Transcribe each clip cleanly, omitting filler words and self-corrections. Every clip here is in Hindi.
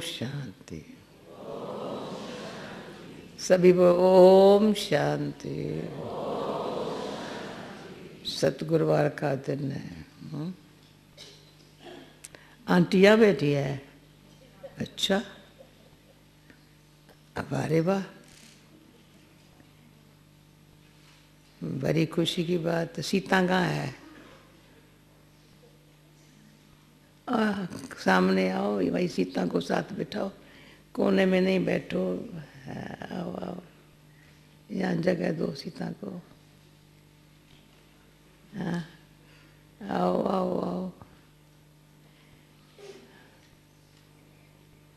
शांति। सभी ओम शांति। सतगुरुवार का दिन है। आंटिया बैठी है। अच्छा, अब अरे वाह, बड़ी खुशी की बात। सीता कहाँ है? सामने आओ, भाई सीता को साथ बिठाओ, कोने में नहीं बैठो। आओ आओ, यहाँ जगह दो सीता को। हाँ, आओ आओ आओ।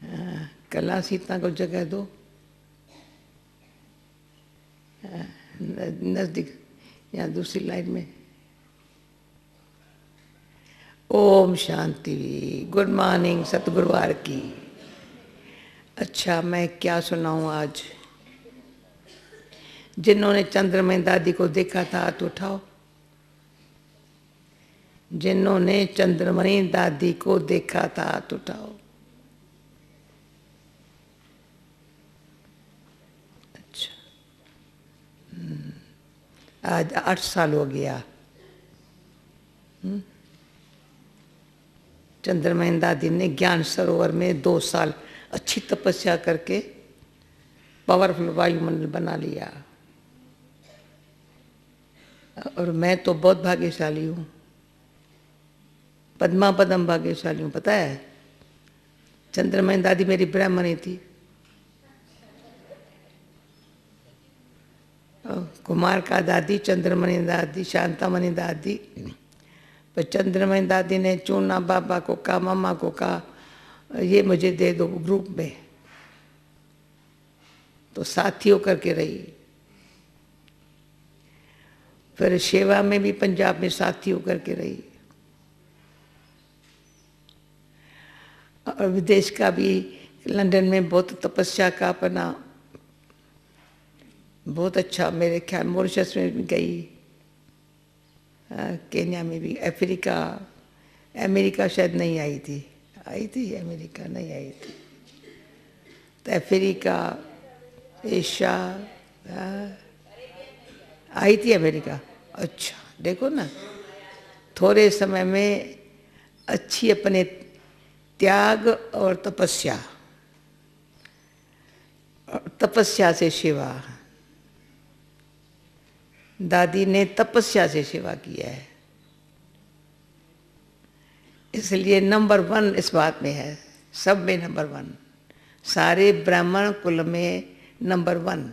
हाँ, कला सीता को जगह दो। नजदीक, यहाँ दूसरी लाइन में। ओम शांति। गुड मॉर्निंग सतगुरुवार की। अच्छा, मैं क्या सुनाऊं आज? जिन्होंने चंद्रमय दादी को देखा था हाथ उठाओ। जिन्होंने चंद्रमणि दादी को देखा था हाथ उठाओ। अच्छा, आज 8 साल हो गया। चंद्रमय दादी ने ज्ञान सरोवर में 2 साल अच्छी तपस्या करके पावरफुल वायुमंडल बना लिया। और मैं तो बहुत भाग्यशाली हूँ, पद्मा पदम भाग्यशाली हूँ। पता है, चंद्रमय दादी मेरी ब्राह्मणी थी। कुमार का दादी, चंद्रमणि दादी, शांतामणि दादी। पर चंद्रमय दादी ने चूना बाबा को कहा, मामा को कहा, ये मुझे दे दो ग्रुप में। तो साथी होकर के रही। फिर सेवा में भी पंजाब में साथी होकर के रही। और विदेश का भी, लंदन में बहुत तपस्या का अपना बहुत अच्छा, मेरे ख्याल मॉरिशस में भी गई, केन्या में भी, अफ्रीका, अमेरिका शायद नहीं आई थी। आई थी अमेरिका? नहीं आई थी। तो अफ्रीका, एशिया, आई थी अमेरिका। अच्छा, देखो ना, थोड़े समय में अच्छी अपने त्याग और तपस्या, और तपस्या से सेवा। दादी ने तपस्या से सेवा किया है, इसलिए नंबर 1 इस बात में है, सब में नंबर 1, सारे ब्राह्मण कुल में नंबर 1।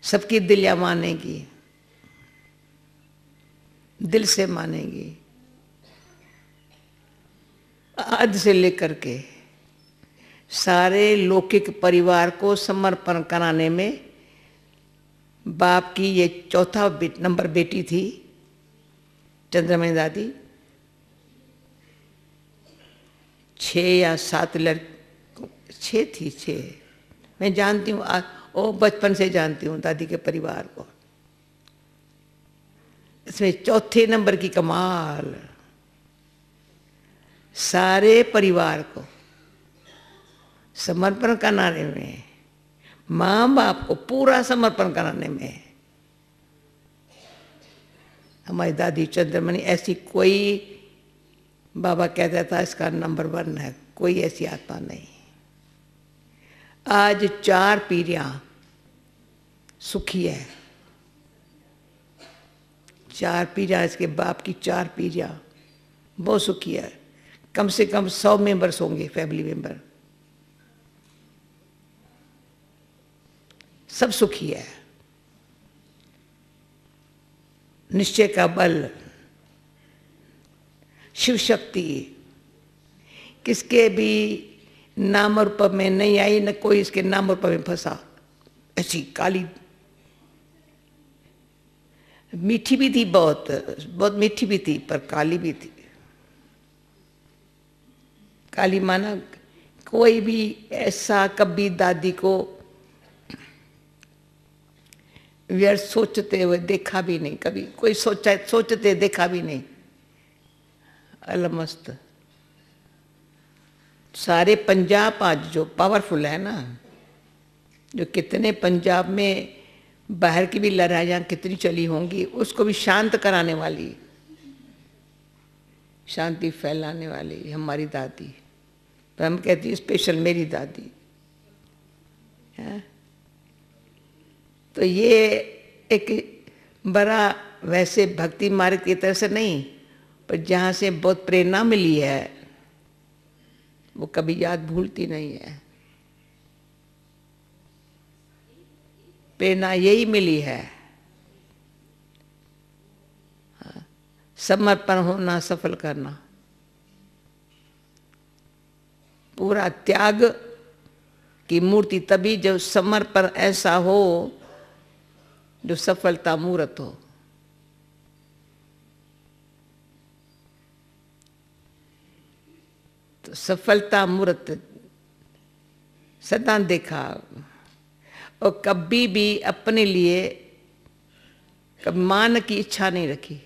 सबकी दिलिया मानेगी, दिल से मानेगी, आदि से लेकर के सारे लौकिक परिवार को समर्पण कराने में। बाप की ये 4था नंबर बेटी थी चंद्रमणि दादी। 6 या 7 लड़की, 6 थी, 6। मैं जानती हूँ, ओ बचपन से जानती हूँ दादी के परिवार को। इसमें 4थे नंबर की कमाल, सारे परिवार को समर्पण कराने में, माँ बाप को पूरा समर्पण कराने में हमारी दादी चंद्रमणि, ऐसी कोई बाबा कहता था इसका नंबर 1 है, कोई ऐसी आत्मा नहीं। आज 4 पीढ़ियां सुखी है। 4 पीढ़ियां, इसके बाप की 4 पीढ़ियां बहुत सुखी है। कम से कम 100 मेंबर्स होंगे, फैमिली मेंबर, सब सुखी है। निश्चय का बल, शिव शक्ति किसके भी नाम रूप में नहीं आई, न कोई इसके नाम रूप में फंसा। ऐसी काली, मीठी भी थी, बहुत बहुत मीठी भी थी, पर काली भी थी। काली माना कोई भी ऐसा कभी दादी को व्यर्थ सोचते हुए देखा भी नहीं, कभी कोई सोचते देखा भी नहीं। अलमस्त सारे पंजाब आज जो पावरफुल है ना, जो कितने पंजाब में बाहर की भी लड़ाइयाँ कितनी चली होंगी, उसको भी शांत कराने वाली, शांति फैलाने वाली हमारी दादी। तो हम कहती हैं स्पेशल मेरी दादी है। तो ये एक बड़ा वैसे भक्ति मार्ग की तरह से नहीं, पर जहाँ से बहुत प्रेरणा मिली है वो कभी याद भूलती नहीं है। प्रेरणा यही मिली है, समर्पण होना, सफल करना, पूरा त्याग की मूर्ति तभी जब समर्पण ऐसा हो जो सफलता मूर्त हो। तो सफलता मूर्त सदा देखा, और कभी भी अपने लिए कभी मान की इच्छा नहीं रखी,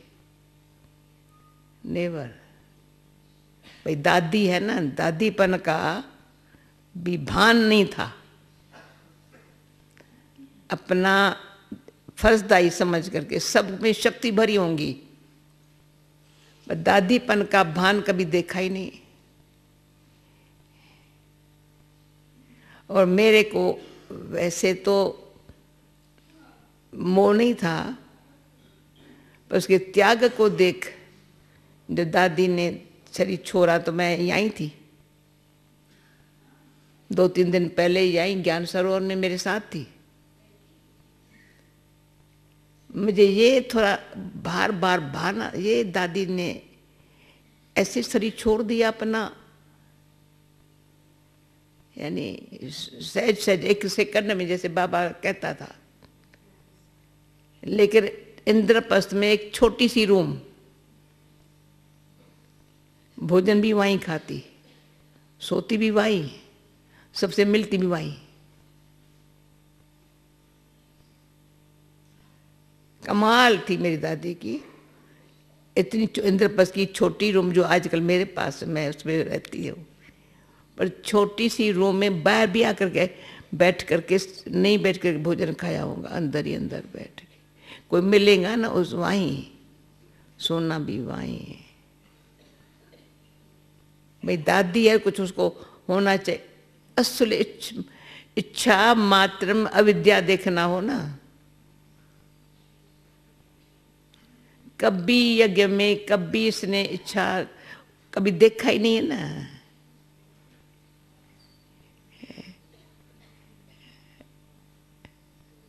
नेवर। भाई दादी है ना, दादीपन का भी भान नहीं था, अपना फर्जदारी समझ करके, सब में शक्ति भरी होंगी, पर दादीपन का भान कभी देखा ही नहीं। और मेरे को वैसे तो मोह नहीं था, पर उसके त्याग को देख, जब दादी ने शरीर छोड़ा तो मैं यहीं थी, 2-3 दिन पहले यहीं ज्ञान सरोवर में मेरे साथ थी। मुझे ये थोड़ा बार बार भाना, ये दादी ने ऐसे शरीर छोड़ दिया अपना, यानी सहज सहज 1 सेकंड में, जैसे बाबा कहता था। लेकिन इंद्रप्रस्थ में एक छोटी सी रूम, भोजन भी वहीं खाती, सोती भी वहीं, सबसे मिलती भी वहीं। कमाल थी मेरी दादी की, इतनी इंद्रप्रस्थ की छोटी रूम, जो आजकल मेरे पास मैं उसमें रहती हूँ, पर छोटी सी रूम में बाहर भी आकर के बैठ करके नहीं बैठ करके भोजन खाया होगा, अंदर ही अंदर बैठ के। कोई मिलेगा ना उस वहीं, सोना भी वहीं। भाई दादी है, कुछ उसको होना चाहिए। असल इच्छा मात्रम अविद्या देखना हो ना, कभी यज्ञ में कभी इसने इच्छा कभी देखा ही नहीं है ना।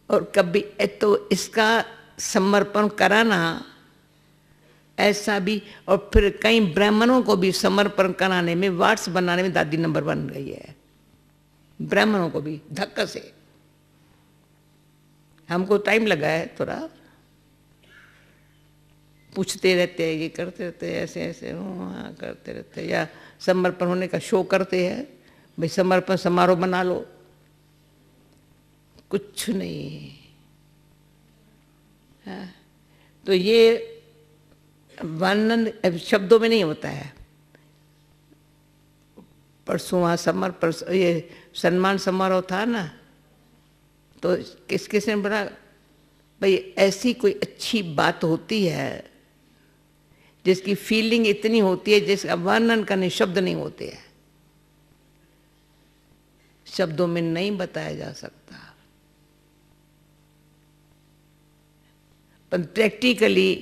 और कभी तो इसका समर्पण कराना ऐसा भी, और फिर कई ब्राह्मणों को भी समर्पण कराने में, वाट्स बनाने में दादी नंबर 1 रही है। ब्राह्मणों को भी धक्का से, हमको टाइम लगा है थोड़ा, पूछते रहते हैं, ये करते रहते हैं, ऐसे ऐसे हाँ करते रहते हैं, या समर्पण होने का शो करते हैं, भाई समर्पण समारोह बना लो, कुछ नहीं। हाँ, तो ये वर्णन शब्दों में नहीं होता है। परसों वहाँ ये सम्मान समारोह था ना, तो किसने बड़ा, भाई ऐसी कोई अच्छी बात होती है जिसकी फीलिंग इतनी होती है, जिसका वर्णन करने शब्द नहीं होते हैं, शब्दों में नहीं बताया जा सकता। पर प्रैक्टिकली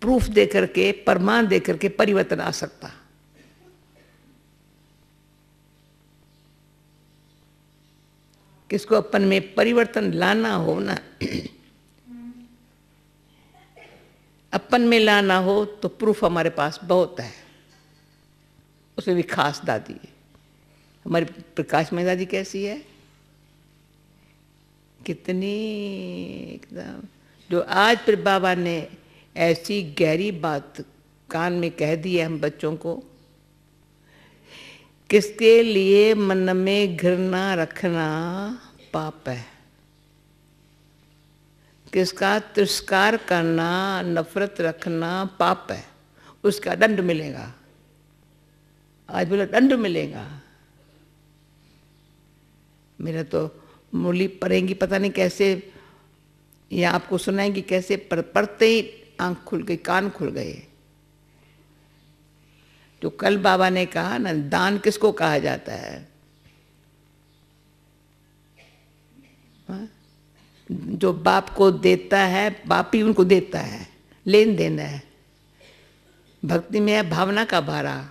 प्रूफ दे करके, प्रमाण दे करके परिवर्तन आ सकता। किसको अपन में परिवर्तन लाना हो ना, अपन में लाना हो तो प्रूफ हमारे पास बहुत है। उसमें भी खास दादी है हमारी। प्रकाश में दादी कैसी है, कितनी एकदम, जो आज फिर बाबा ने ऐसी गहरी बात कान में कह दी है हम बच्चों को, किसके लिए मन में घृणा रखना पाप है, किसका तिरस्कार करना, नफरत रखना पाप है, उसका दंड मिलेगा। आज बोला दंड मिलेगा। मेरा तो मुरली पढ़ेंगी पता नहीं कैसे, या आपको सुनाएंगी कैसे, पर पढ़ते ही आंख खुल गई, कान खुल गए। तो कल बाबा ने कहा ना, दान किसको कहा जाता है? हाँ? जो बाप को देता है, बाप ही उनको देता है, लेन देन है। भक्ति में है भावना का भारा,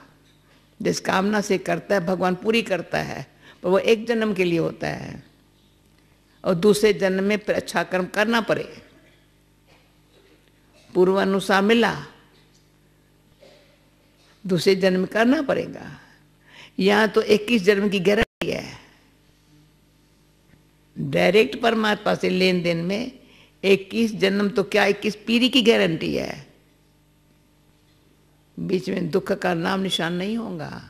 जिस कामना से करता है भगवान पूरी करता है, पर वो एक जन्म के लिए होता है, और दूसरे जन्म में फिर अच्छा कर्म करना पड़े। पूर्वानुसार मिला, दूसरे जन्म में करना पड़ेगा। यहाँ तो 21 जन्म की गारंटी है। डायरेक्ट परमात्मा से लेन देन में 21 जन्म तो क्या, 21 पीढ़ी की गारंटी है। बीच में दुख का नाम निशान नहीं होगा।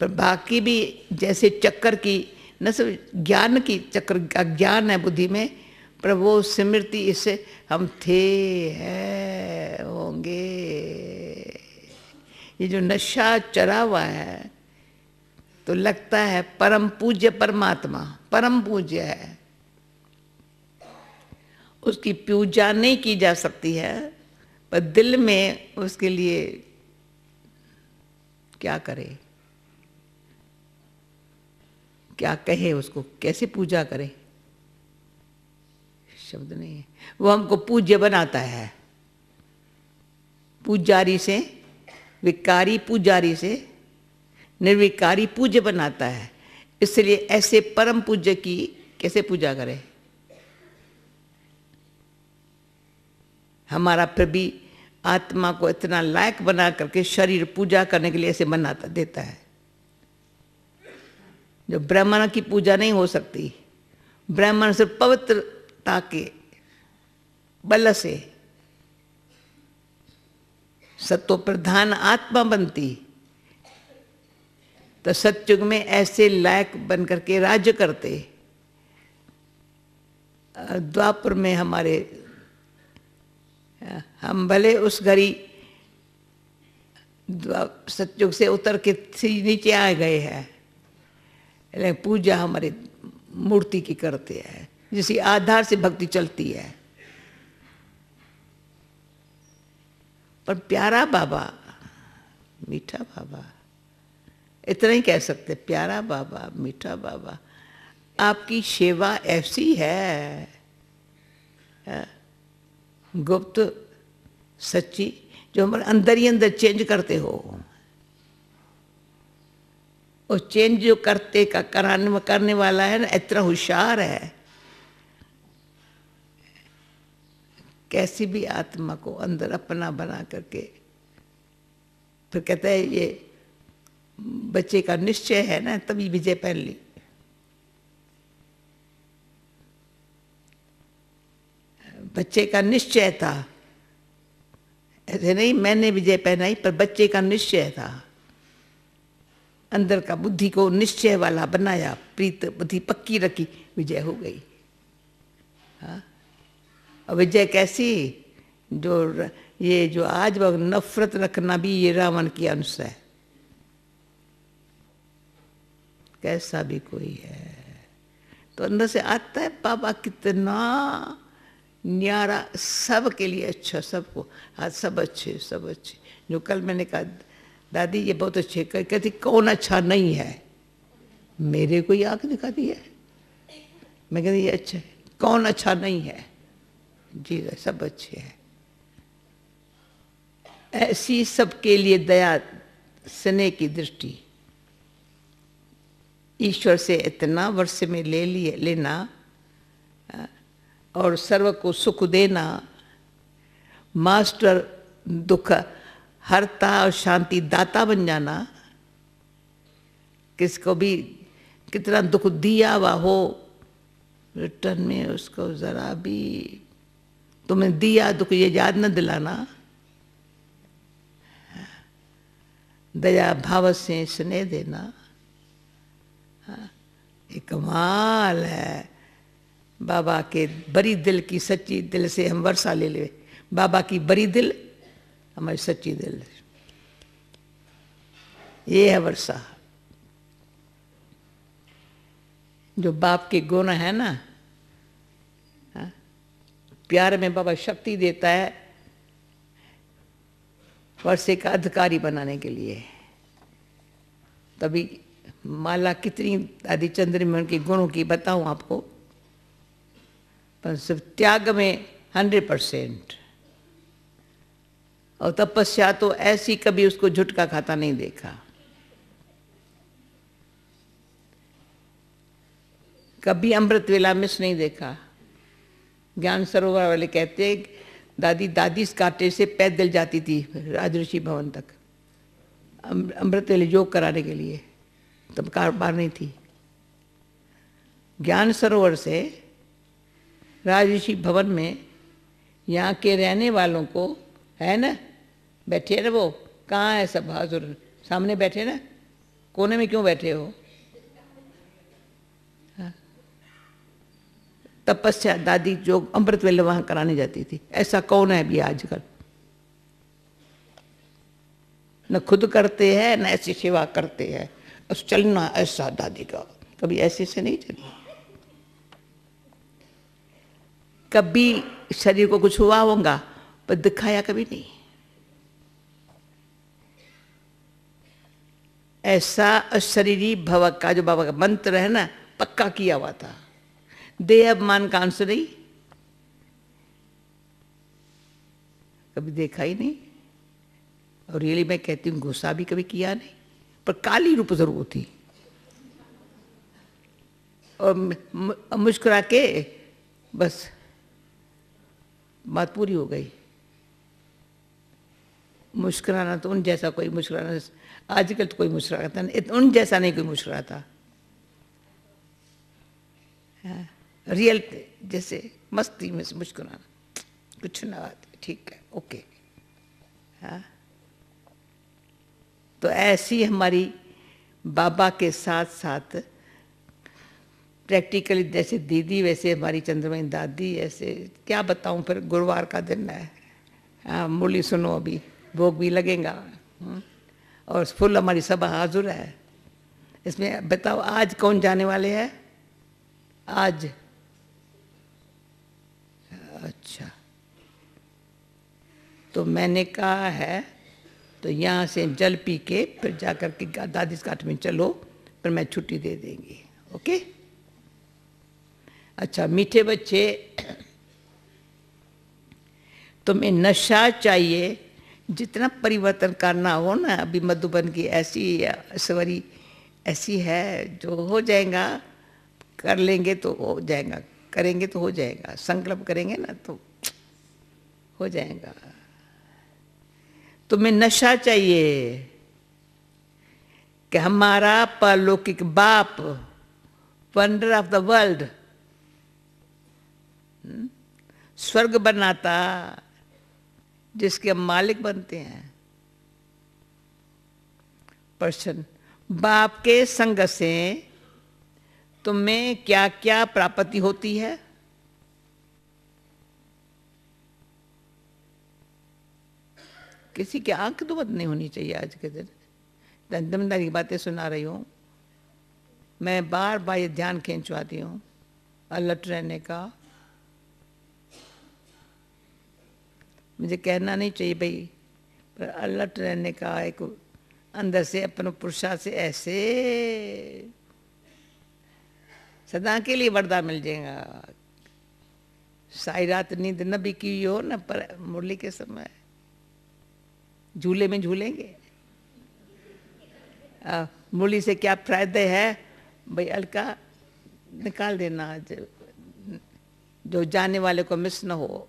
पर बाकी भी जैसे चक्कर की, न सिर्फ ज्ञान की चक्र का ज्ञान है बुद्धि में, पर वो स्मृति, इससे हम थे, है, होंगे। ये जो नशा चढ़ा हुआ है तो लगता है परम पूज्य परमात्मा परम पूज्य है, उसकी पूजा नहीं की जा सकती है, पर दिल में उसके लिए क्या करे, क्या कहे, उसको कैसे पूजा करे, शब्द नहीं है। वो हमको पूज्य बनाता है, पुजारी से, विकारी पुजारी से निर्विकारी पूज्य बनाता है। इसलिए ऐसे परम पूज्य की कैसे पूजा करें? हमारा फिर भी आत्मा को इतना लायक बना करके शरीर पूजा करने के लिए ऐसे बनाता देता है। जो ब्राह्मण की पूजा नहीं हो सकती, ब्राह्मण सिर्फ पवित्रता के बल से सत्व प्रधान आत्मा बनती, तो सतयुग में ऐसे लायक बन करके राज्य करते। द्वापर में हमारे, हम भले उस घड़ी सतयुग से उतर के नीचे आ गए हैं, लेकिन पूजा हमारे मूर्ति की करते हैं, जिसी आधार से भक्ति चलती है। पर प्यारा बाबा, मीठा बाबा, इतना ही कह सकते, प्यारा बाबा, मीठा बाबा, आपकी सेवा ऐसी है, गुप्त सच्ची, जो हमारे अंदर ही अंदर चेंज करते हो। और चेंज जो करते का करने वाला है ना, इतना होशियार है, कैसी भी आत्मा को अंदर अपना बना करके फिर कहता है ये बच्चे का निश्चय है ना, तभी विजय पहन ली। बच्चे का निश्चय था, ऐसे नहीं मैंने विजय पहनाई, पर बच्चे का निश्चय था, अंदर का बुद्धि को निश्चय वाला बनाया, प्रीत बुद्धि पक्की रखी, विजय हो गई। हाँ, और विजय कैसी? जो ये जो आज वक्त नफरत रखना भी ये रावण की अंश है। कैसा भी कोई है तो अंदर से आता है बाबा कितना न्यारा, सब के लिए अच्छा, सबको आज सब अच्छे, सब अच्छे। जो कल मैंने कहा दादी ये बहुत अच्छे, कहती कौन अच्छा नहीं है, मेरे को ही आंख दिखा दी है। मैं कहती ये अच्छा है, कौन अच्छा नहीं है? जी सब अच्छे हैं। ऐसी सबके लिए दया स्नेह की दृष्टि, ईश्वर से इतना वर्ष में लेना और सर्व को सुख देना, मास्टर दुख हरता और शांति दाता बन जाना। किसको भी कितना दुख दिया हुआ हो, रिटर्न में उसको जरा भी तुमने दिया दुख ये याद न दिलाना। दया भाव से स्नेह देना, ये कमाल है। बाबा के बड़ी दिल की सच्ची दिल से हम वर्षा ले ले, बाबा की बड़ी दिल हमारी सच्ची दिल, ये है वर्षा। जो बाप के गुण है ना, हाँ? प्यार में बाबा शक्ति देता है वर्षे का अधिकारी बनाने के लिए। तभी माला कितनी दादी चंद्रमन के गुणों की बताऊं आपको, पर सिर्फ त्याग में 100%। और तपस्या तो ऐसी, कभी उसको झुटका खाता नहीं देखा, कभी अमृत वेला मिस नहीं देखा। ज्ञान सरोवर वाले कहते हैं दादी दादी इस कांटे से पैदल जाती थी राजऋषि भवन तक अमृत वेले योग कराने के लिए, तब कारोबार नहीं थी। ज्ञान सरोवर से राजऋषि भवन में यहाँ के रहने वालों को, है ना, बैठे ना, वो कहाँ है सब हाजुर सामने बैठे ना, कोने में क्यों बैठे हो? तपस्या दादी जो अमृत वेले वहां कराने जाती थी। ऐसा कौन है अभी आजकल? न खुद करते हैं न ऐसी सेवा करते हैं। बस चलना ऐसा दादी का, कभी ऐसे से नहीं चली। कभी शरीर को कुछ हुआ होगा पर दिखाया कभी नहीं। ऐसा अशरीरी भव का जो बाबा का मंत्र है ना, पक्का किया हुआ था। देह अभिमान का अंश नहीं, कभी देखा ही नहीं। और रियली मैं कहती हूँ गुस्सा भी कभी किया नहीं, पर काली रूप जरूर थी। और मुस्कुरा के बस बात पूरी हो गई। मुस्कुराना तो उन जैसा कोई मुस्कुराना, आजकल तो कोई मुस्कुराता नहीं, उन जैसा नहीं कोई मुस्कुराता। हाँ, रियल जैसे मस्ती में से मुस्कुराना, कुछ ना बात, ठीक है, ओके। हाँ, तो ऐसी हमारी बाबा के साथ साथ प्रैक्टिकली जैसे दीदी वैसे हमारी चंद्रमणि दादी, ऐसे क्या बताऊं। फिर गुरुवार का दिन है, हाँ, मुरली सुनो, अभी भोग भी लगेगा। और फुल हमारी सभा हाजुर है। इसमें बताओ आज कौन जाने वाले हैं? आज अच्छा, तो मैंने कहा है तो यहाँ से जल पी के फिर जाकर के दादी घाट में चलो, फिर मैं छुट्टी दे देंगी। ओके? अच्छा मीठे बच्चे, तुम्हें नशा चाहिए, जितना परिवर्तन करना हो ना। अभी मधुबन की ऐसी ऐश्वरी ऐसी है जो हो जाएगा, कर लेंगे तो हो जाएगा, करेंगे तो हो जाएगा, संकल्प करेंगे ना तो हो जाएगा। तुम्हें नशा चाहिए कि हमारा परलौकिक बाप, वंडर ऑफ द वर्ल्ड, स्वर्ग बनाता, जिसके हम मालिक बनते हैं। पर्सन बाप के संग से तुम्हें क्या क्या प्राप्ति होती है? किसी की आंख तो बंद नहीं होनी चाहिए आज के दिन। दमदारी की बातें सुना रही हूँ मैं, बार बार ये ध्यान खींचवाती हूँ अलर्ट रहने का। मुझे कहना नहीं चाहिए भाई, पर अलर्ट रहने का एक अंदर से अपने पुरुषार्थ से ऐसे सदा के लिए वरदान मिल जाएगा। सारी रात नींद न भी की हो न, पर मुरली के समय झूले में झूलेंगे। मुरली से क्या फायदा है भाई? अलका निकाल देना, जो जाने वाले को मिस न हो।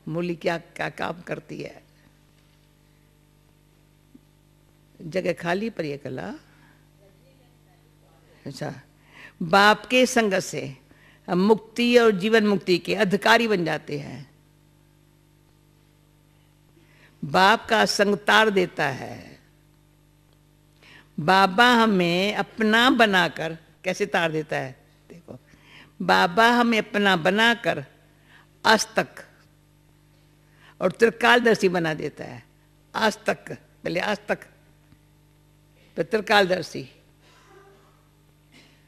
मुरली क्या क्या काम करती है। जगह खाली पर ये कला। अच्छा, बाप के संग से हम मुक्ति और जीवन मुक्ति के अधिकारी बन जाते हैं। बाप का संग तार देता है। बाबा हमें अपना बनाकर कैसे तार देता है? देखो, बाबा हमें अपना बनाकर आज तक और त्रिकालदर्शी बना देता है। आज तक, पहले आज तक, फिर त्रिकालदर्शी।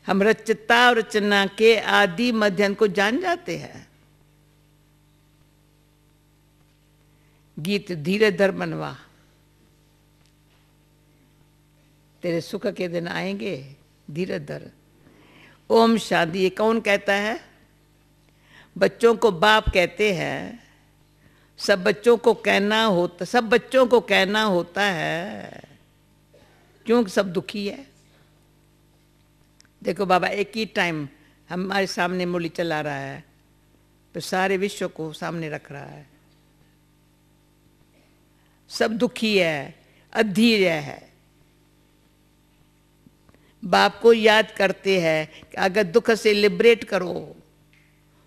हम रचता और रचना के आदि मध्यम को जान जाते हैं। गीत धीरे धर मनवा, तेरे सुख के दिन आएंगे धीरे धर। ओम शांति। ये कौन कहता है? बच्चों को बाप कहते हैं। सब बच्चों को कहना होता है, क्योंकि सब दुखी है। देखो बाबा एक ही टाइम हमारे सामने मुरली चला रहा है, तो सारे विश्व को सामने रख रहा है। सब दुखी है, अधीर है। बाप को याद करते हैं कि अगर दुख से लिबरेट करो,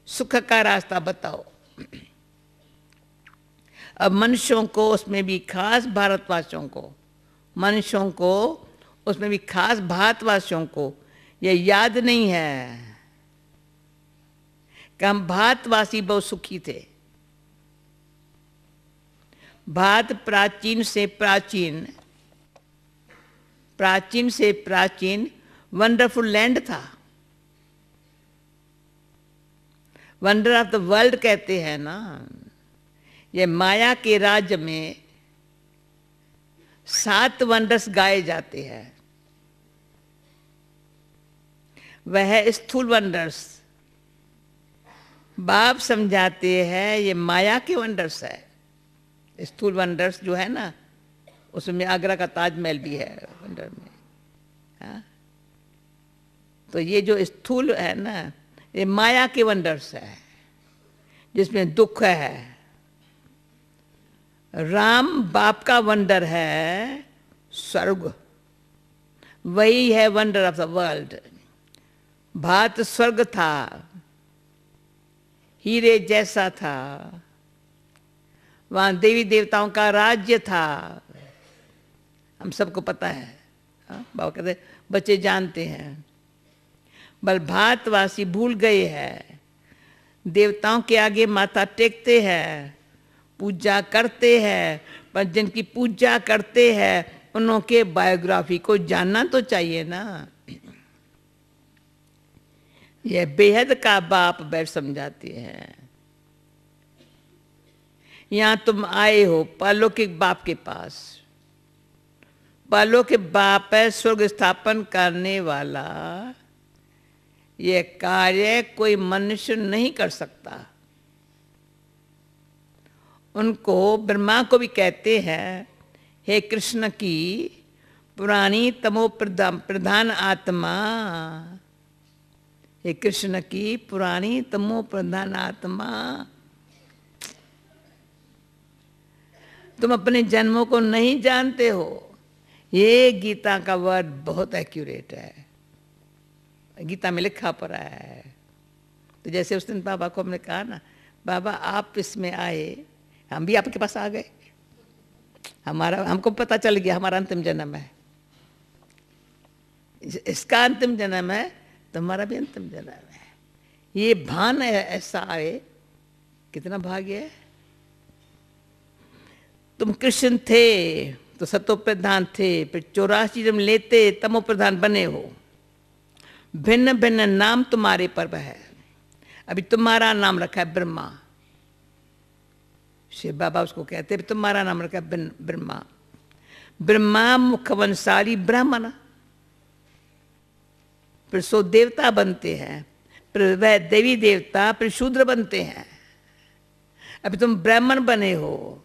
सुख का रास्ता बताओ। अब मनुष्यों को, उसमें भी खास भारतवासियों को, मनुष्यों को उसमें भी खास भारतवासियों को ये याद नहीं है कि हम भारतवासी बहुत सुखी थे। भारत प्राचीन से प्राचीन वंडरफुल लैंड था। वंडर ऑफ द वर्ल्ड कहते हैं ना। ये माया के राज्य में 7 वंडर्स गाए जाते हैं। वह स्थूल वंडर्स बाप समझाते हैं, ये माया के वंडर्स है। स्थूल वंडर्स जो है ना, उसमें आगरा का ताजमहल भी है वंडर में। हाँ? तो ये जो स्थूल है ना, ये माया के वंडर्स है, जिसमें दुख है। राम बाप का वंडर है, स्वर्ग, वही है wonder of the world. Bharat स्वर्ग था, हीरे जैसा था, वहां देवी देवताओं का राज्य था। हम सबको पता है। बाबा कहते बच्चे जानते हैं, बल भारतवासी भूल गए हैं। देवताओं के आगे माथा टेकते हैं, पूजा करते हैं, पर जिनकी पूजा करते हैं उनके बायोग्राफी को जानना तो चाहिए ना। यह बेहद का बाप बैठ समझाते हैं। यहां तुम आए हो पालौकिक बाप के पास। पालौकिक बाप है स्वर्ग स्थापन करने वाला। यह कार्य कोई मनुष्य नहीं कर सकता। उनको ब्रह्मा को भी कहते हैं, हे कृष्ण की पुरानी तमो प्रधान आत्मा, हे कृष्ण की पुरानी तमो प्रधान आत्मा, तुम अपने जन्मों को नहीं जानते हो। ये गीता का वर्ड बहुत एक्यूरेट है, गीता में लिखा पड़ा है। तो जैसे उस दिन बाबा को हमने कहा ना, बाबा आप इसमें आए, हम भी आपके पास आ गए। हमको पता चल गया हमारा अंतिम जन्म है, इसका अंतिम जन्म है, तो हमारा भी अंतिम जन्म है। ये भान है, ऐसा आए, कितना भाग्य है। तुम कृष्ण थे तो सतो प्रधान थे, फिर 84 जन्म लेते तमो प्रधान बने हो। भिन्न भिन्न नाम तुम्हारे पर है। अभी तुम्हारा नाम रखा है ब्रह्मा, शिव बाबा उसको कहते हैं, तुम्हारा नाम रखा है ब्रह्मा। ब्रह्मा मुखवंशाली ब्राह्मण, फिर सो देवता बनते हैं, फिर वह देवी देवता, फिर शूद्र बनते हैं। अभी तुम ब्राह्मण बने हो।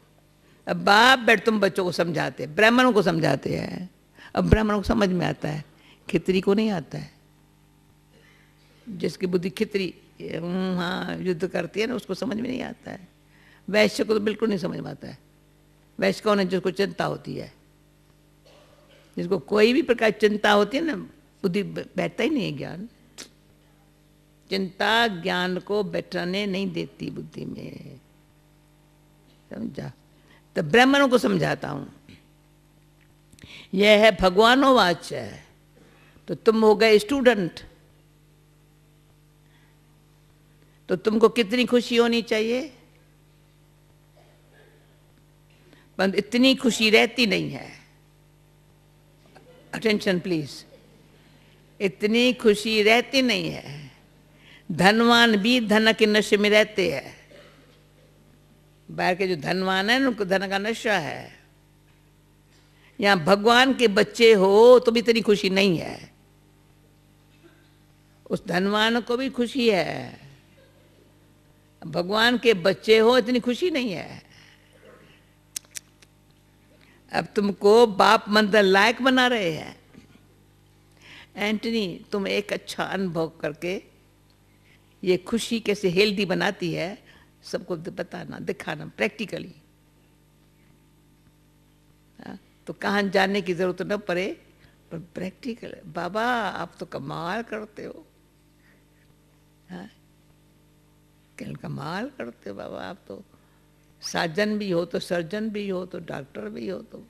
अब बाप बैठ तुम बच्चों को समझाते, ब्राह्मणों को समझाते हैं। अब ब्राह्मणों को समझ में आता है, खितरी को नहीं आता है। जिसकी बुद्धि खितरी हाँ युद्ध करती है ना, उसको समझ में नहीं आता है। वैश्य को तो बिल्कुल नहीं समझ में आता है। वैश्य कौन है? जिसको चिंता होती है, जिसको कोई भी प्रकार चिंता होती है ना, बुद्धि बैठता ही नहीं है ज्ञान। चिंता ज्ञान को बैठने नहीं देती बुद्धि में, समझा। तो ब्राह्मणों को समझाता हूं, यह है भगवानोवाच है। तो तुम हो गए स्टूडेंट, तो तुमको कितनी खुशी होनी चाहिए, पर इतनी खुशी रहती नहीं है। Attention please. इतनी खुशी रहती नहीं है। धनवान भी धन के नशे में रहते हैं। बाहर के जो धनवान है उनको धन का नशा है। यहाँ भगवान के बच्चे हो तो भी इतनी खुशी नहीं है। उस धनवान को भी खुशी है, भगवान के बच्चे हो इतनी खुशी नहीं है। अब तुमको बाप मंदिर लायक बना रहे हैं। एंटनी, तुम एक अच्छा अनुभव करके ये खुशी कैसे हेल्दी बनाती है सबको बताना, दिखाना प्रैक्टिकली। तो कहाँ जाने की जरूरत न पड़े, पर प्रैक्टिकल। बाबा आप तो कमाल करते हो। कमाल करते हो बाबा, आप तो साजन भी हो तो सर्जन भी हो तो डॉक्टर भी हो, तो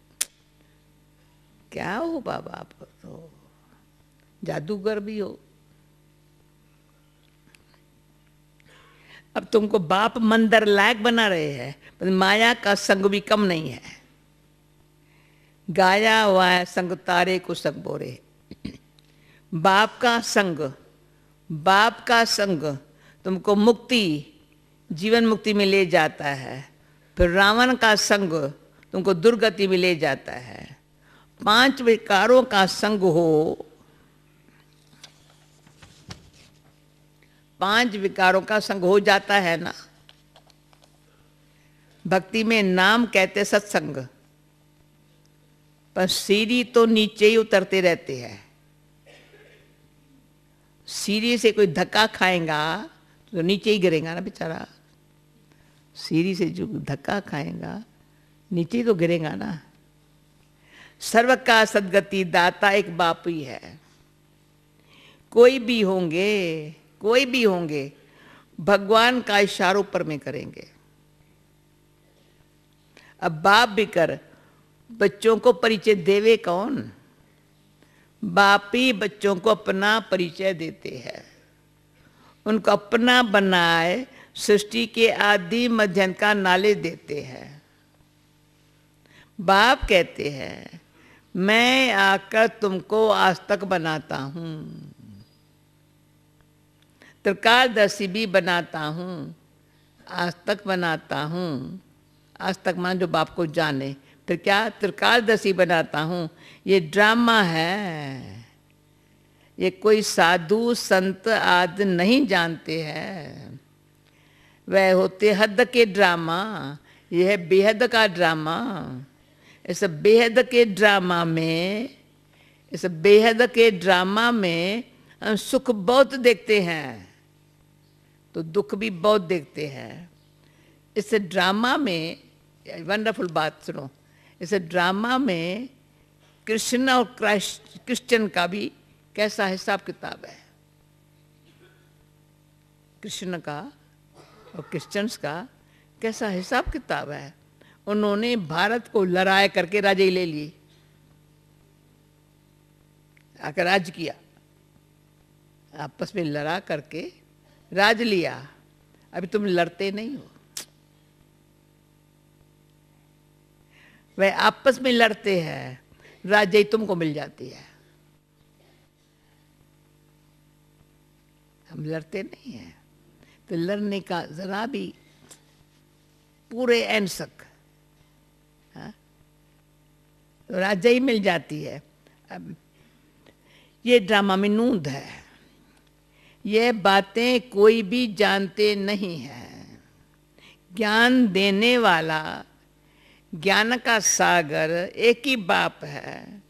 क्या हो बाबा, आप तो जादूगर भी हो। अब तुमको बाप मंदिर लायक बना रहे हैं, पर माया का संग भी कम नहीं है। गाया वाया संग तारे को संग बोरे। बाप का संग, बाप का संग तुमको मुक्ति, जीवन मुक्ति में ले जाता है। फिर रावण का संग तुमको दुर्गति में ले जाता है। 5 विकारों का संग हो, 5 विकारों का संग हो जाता है ना। भक्ति में नाम कहते सत्संग, पर सीढ़ी तो नीचे ही उतरते रहते हैं। सीढ़ी से कोई धक्का खाएगा तो नीचे ही गिरेगा ना बेचारा। सीढ़ी से जो धक्का खाएगा नीचे ही तो गिरेगा ना। सर्व का सद्गति दाता एक बाप ही है। कोई भी होंगे, कोई भी होंगे, भगवान का इशारों पर में करेंगे। अब बाप भी कर, बच्चों को परिचय देवे कौन? बाप ही बच्चों को अपना परिचय देते हैं, उनको अपना बनाए सृष्टि के आदि मध्य का नाले देते हैं। बाप कहते हैं मैं आकर तुमको आज तक बनाता हूं, त्रिकालदर्शी भी बनाता हूं, आज तक बनाता हूं। आज तक मान जो बाप को जाने, फिर क्या त्रिकालदर्शी बनाता हूं। ये ड्रामा है, ये कोई साधु संत आदि नहीं जानते हैं। वह होते हद के ड्रामा, यह है बेहद का ड्रामा। इस बेहद के ड्रामा में, इस बेहद के ड्रामा में हम सुख बहुत देखते हैं तो दुख भी बहुत देखते हैं। इस ड्रामा में वंडरफुल बात सुनो, इस ड्रामा में कृष्ण और क्रिश्चियन का भी कैसा हिसाब किताब है। कृष्ण का और क्रिश्चियंस का कैसा हिसाब किताब है। उन्होंने भारत को लड़ाई करके राजे ले लिए, आकर राज किया, आपस में लड़ा करके राज लिया। अभी तुम लड़ते नहीं हो, वह आपस में लड़ते हैं, राजय तुमको मिल जाती है। हम लड़ते नहीं हैं, तो लड़ने का जरा भी पूरे एंसक तो राजय मिल जाती है। अब ये ड्रामा में नूंद है, ये बातें कोई भी जानते नहीं है। ज्ञान देने वाला, ज्ञान का सागर एक ही बाप है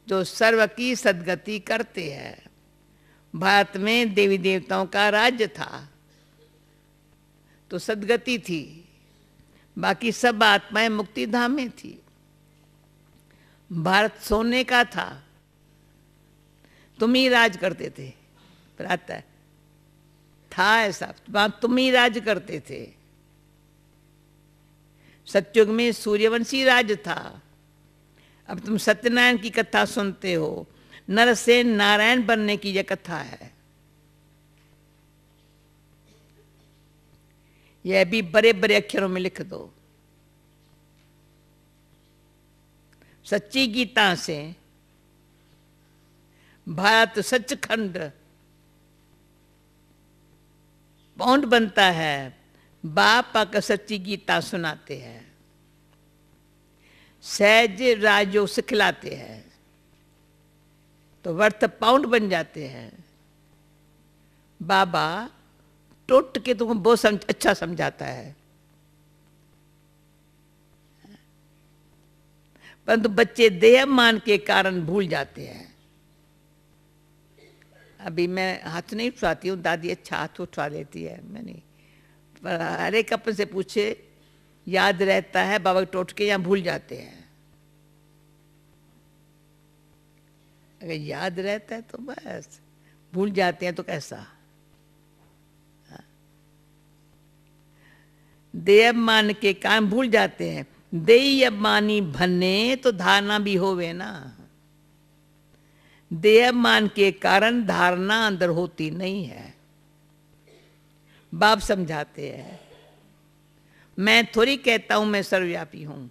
जो सर्व की सद्गति करते हैं। भारत में देवी देवताओं का राज्य था तो सद्गति थी, बाकी सब आत्माएं मुक्ति धाम में थी। भारत सोने का था, तुम ही राज करते थे। प्रातः था ऐसा, तुम ही राज करते थे। सतयुग में सूर्यवंशी राज था। अब तुम सत्यनारायण की कथा सुनते हो, नर से नारायण बनने की यह कथा है। यह भी बड़े बड़े अक्षरों में लिख दो। सच्ची गीता से भारत सचखंड पौंड बनता है, बाप आकर सच्ची गीता सुनाते हैं, सहज राजयोग सिखलाते हैं, तो वर्थ पाउंड बन जाते हैं। बाबा टोट के तुमको बहुत अच्छा समझाता है, परंतु बच्चे देह मान के कारण भूल जाते हैं। अभी मैं हाथ नहीं उठाती हूँ, दादी अच्छा हाथ उठा लेती है, मैं नहीं। पर हर एक अपन से पूछे, याद रहता है बाबा टोट के, या भूल जाते हैं? अगर याद रहता है तो बस, भूल जाते हैं तो कैसा? देह मान के कारण भूल जाते हैं। देय मानी भन्ने तो धारणा भी होवे ना। देह मान के कारण धारणा अंदर होती नहीं है। बाप समझाते हैं, मैं थोड़ी कहता हूं मैं सर्वव्यापी हूं।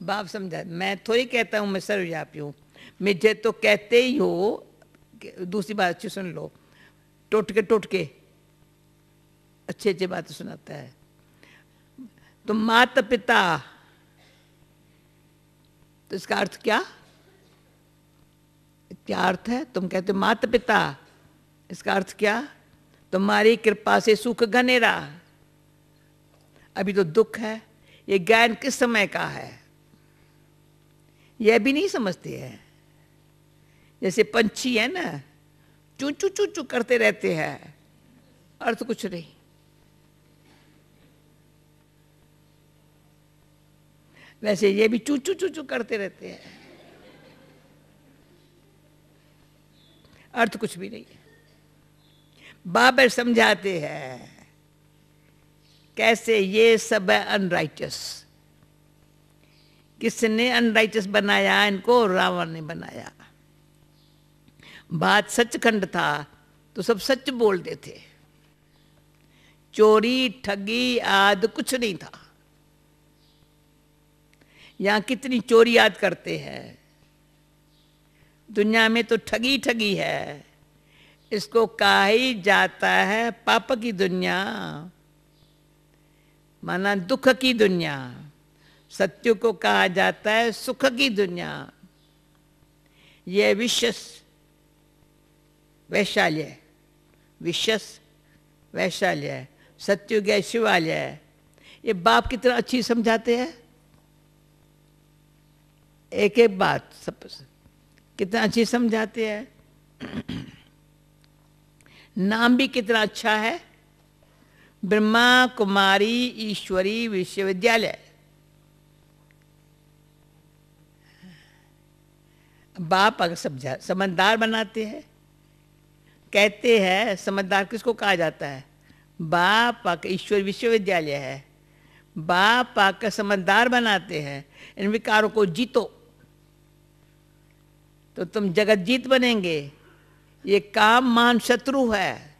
बाप समझा, मैं थोड़ी कहता हूं मैं सर्वव्यापी हूं, मुझे तो कहते ही हो। दूसरी बात अच्छी सुन लो, टोटके अच्छे अच्छे बातें सुनाता है। तुम माता पिता, तो इसका अर्थ क्या अर्थ है? तुम कहते हो माता पिता, इसका अर्थ क्या? तुम्हारी कृपा से सुख घनेरा। अभी तो दुख है। ये ज्ञान किस समय का है यह भी नहीं समझते हैं। जैसे पंछी है ना, चू चू चू चू करते रहते हैं, अर्थ कुछ नहीं। वैसे ये भी चू चू चू चू करते रहते हैं, अर्थ कुछ भी नहीं है। बाबर समझाते हैं कैसे ये सब है अनराइचस। किसने अनराइचस बनाया इनको? रावण ने बनाया। बात सचखंड था तो सब सच बोलते थे, चोरी ठगी आदि कुछ नहीं था। यहां कितनी चोरी याद करते हैं, दुनिया में तो ठगी ठगी है। इसको कहा ही जाता है पाप की दुनिया, माना दुख की दुनिया। सत्य को कहा जाता है सुख की दुनिया। यह विशस वैशाल्य, विशस वैशाल्य, सत्युग है शिवालय। ये बाप कितना अच्छी समझाते हैं, एक एक बात सब कितना अच्छी समझाते हैं। नाम भी कितना अच्छा है, ब्रह्मा कुमारी ईश्वरी विश्वविद्यालय। बाप अगर समझदार बनाते हैं, कहते हैं समझदार किसको कहा जाता है? बाप आकर ईश्वर विश्वविद्यालय है। बाप आकर समझदार बनाते हैं, इन विकारों को जीतो तो तुम जगत जीत बनेंगे। ये काम मान शत्रु है।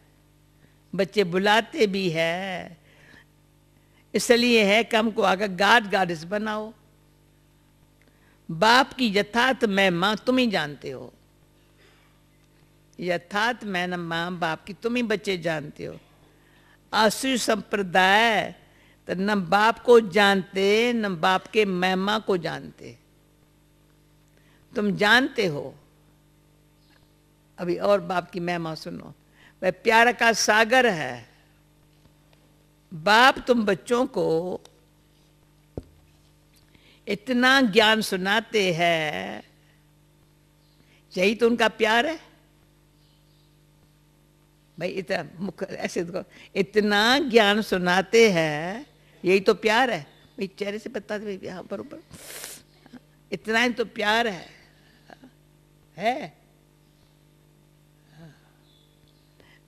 बच्चे बुलाते भी है, इसलिए है कि हमको आकर गाडिस बनाओ। बाप की यथार्थ महिमा तुम ही जानते हो। यथार्थ महिमा बाप की तुम ही बच्चे जानते हो। आसुरी संप्रदाय तो न बाप को जानते न बाप के महिमा को जानते। तुम जानते हो। अभी और बाप की महिमा सुनो। वह प्यार का सागर है। बाप तुम बच्चों को इतना ज्ञान सुनाते हैं, यही तो उनका प्यार है भाई। इतना मुख ऐसे देखो, इतना ज्ञान सुनाते हैं, यही तो प्यार है भाई। चेहरे से बताते भाई, हाँ बरोबर, इतना ही तो प्यार है।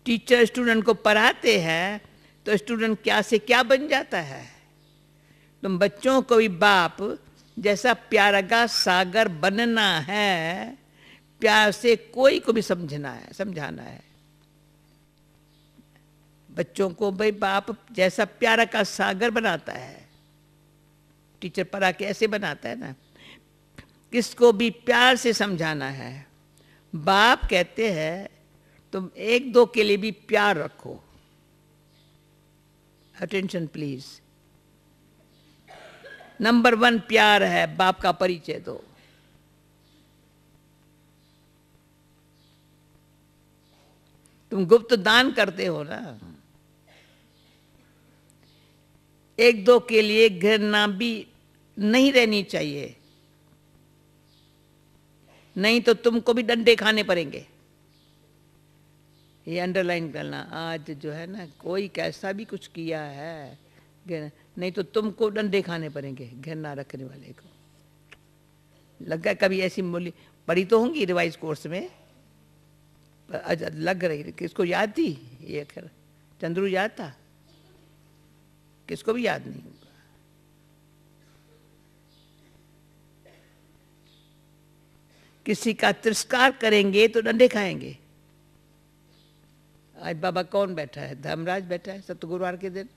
टीचर स्टूडेंट को पढ़ाते हैं तो स्टूडेंट क्या से क्या बन जाता है। तुम बच्चों को भी बाप जैसा प्यार का सागर बनना है। प्यार से कोई को भी समझाना है। बच्चों को भाई बाप जैसा प्यार का सागर बनाता है। टीचर पढ़ा के ऐसे बनाता है ना। किसको भी प्यार से समझाना है। बाप कहते हैं तुम एक दो के लिए भी प्यार रखो। Attention please. नंबर 1 प्यार है, बाप का परिचय दो। तुम गुप्त दान करते हो ना। एक दो के लिए घृणा भी नहीं रहनी चाहिए, नहीं तो तुमको भी डंडे खाने पड़ेंगे। ये अंडरलाइन करना। आज जो है ना, कोई कैसा भी कुछ किया है, नहीं तो तुमको डंडे खाने पड़ेंगे घृणा रखने वाले को। लगा कभी ऐसी मूल्य पढ़ी तो होंगी रिवाइज कोर्स में, लग रही। किसको याद थी ये अक्षर? चंद्रू याद था? किसको भी याद नहीं होगा। किसी का तिरस्कार करेंगे तो डंडे खाएंगे। आज बाबा कौन बैठा है? धर्मराज बैठा है सतगुरुवार के दिन।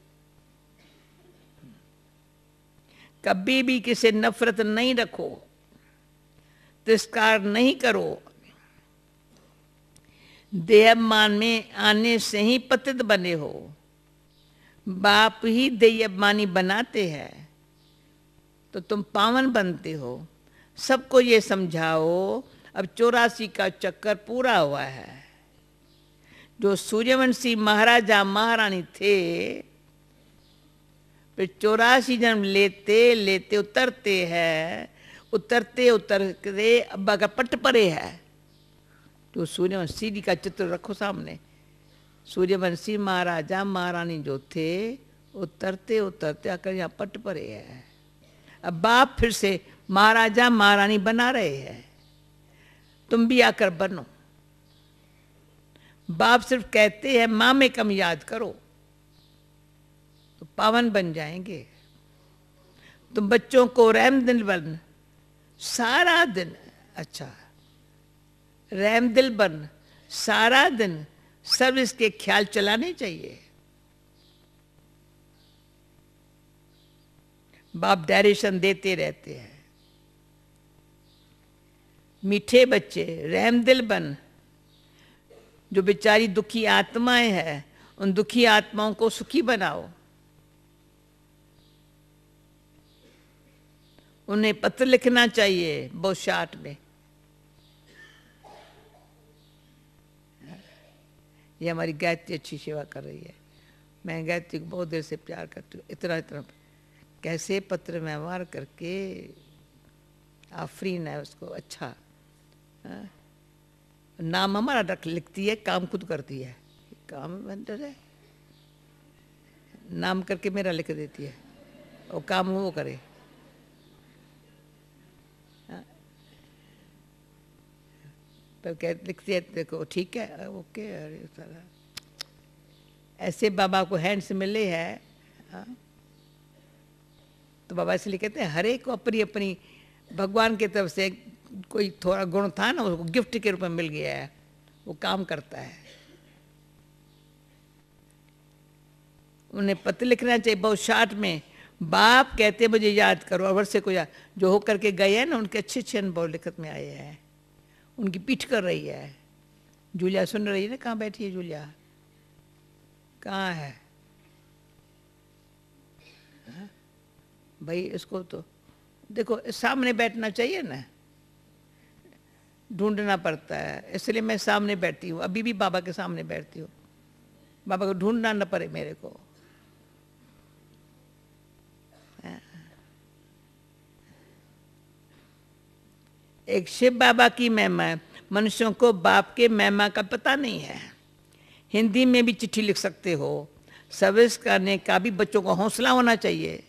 कभी भी किसी नफरत नहीं रखो, तिरस्कार नहीं करो। देहाभिमान में आने से ही पतित बने हो। बाप ही देहाभिमानी बनाते हैं तो तुम पावन बनते हो। सबको ये समझाओ, अब 84 का चक्कर पूरा हुआ है। जो सूर्यवंशी महाराजा महारानी थे, फिर 84 जन्म लेते लेते उतरते हैं, उतरते उतरते अब अगर पट परे है तो सूर्यवंशी जी का चित्र रखो सामने। सूर्यवंशी महाराजा महारानी जो थे, उतरते उतरते आकर यहाँ पट परे है। अब बाप फिर से महाराजा महारानी बना रहे हैं, तुम भी आकर बनो। बाप सिर्फ कहते हैं माँ में कम याद करो तो पावन बन जाएंगे। तुम बच्चों को रहमदिल बन, सारा दिन, अच्छा रहमदिल बन, सारा दिन सर्विस के ख्याल चलाने चाहिए। बाप डायरेक्शन देते रहते हैं। मीठे बच्चे रहमदिल बन। जो बेचारी दुखी आत्माएं हैं, उन दुखी आत्माओं को सुखी बनाओ। उन्हें पत्र लिखना चाहिए बहुत शार्ट में। ये हमारी गायत्री अच्छी सेवा कर रही है। मैं गायत्री को बहुत देर से प्यार करती हूँ। इतना इतना कैसे पत्र व्यवहार करके आफरीन है उसको। अच्छा नाम हमारा रख लिखती है, काम खुद करती है। काम बंदर है, नाम करके मेरा लिख देती है और काम वो करे। पर कह लिखती है, देखो ठीक है ओके। अरे सारा ऐसे बाबा को हैंड्स मिले हैं। तो बाबा इसलिए कहते हैं हर एक को अपनी अपनी भगवान की तरफ से कोई थोड़ा गुण था ना, उसको गिफ्ट के रूप में मिल गया है, वो काम करता है। उन्हें पत्र लिखना चाहिए बहुत शार्ट में। बाप कहते मुझे याद करो, और वर्षे को याद जो होकर के गए हैं ना, उनके अच्छे अच्छे अनुभव लिखत में आए हैं। उनकी पीठ कर रही है। जूलिया सुन रही है ना? कहाँ बैठी है जूलिया? कहाँ है? भाई इसको तो देखो सामने बैठना चाहिए ना, ढूंढना पड़ता है। इसलिए मैं सामने बैठती हूँ, अभी भी बाबा के सामने बैठती हूँ। बाबा को ढूंढना न पड़े मेरे को। एक शिव बाबा की महिमा। मनुष्यों को बाप के महिमा का पता नहीं है। हिंदी में भी चिट्ठी लिख सकते हो। सर्विस करने का भी बच्चों को हौसला होना चाहिए।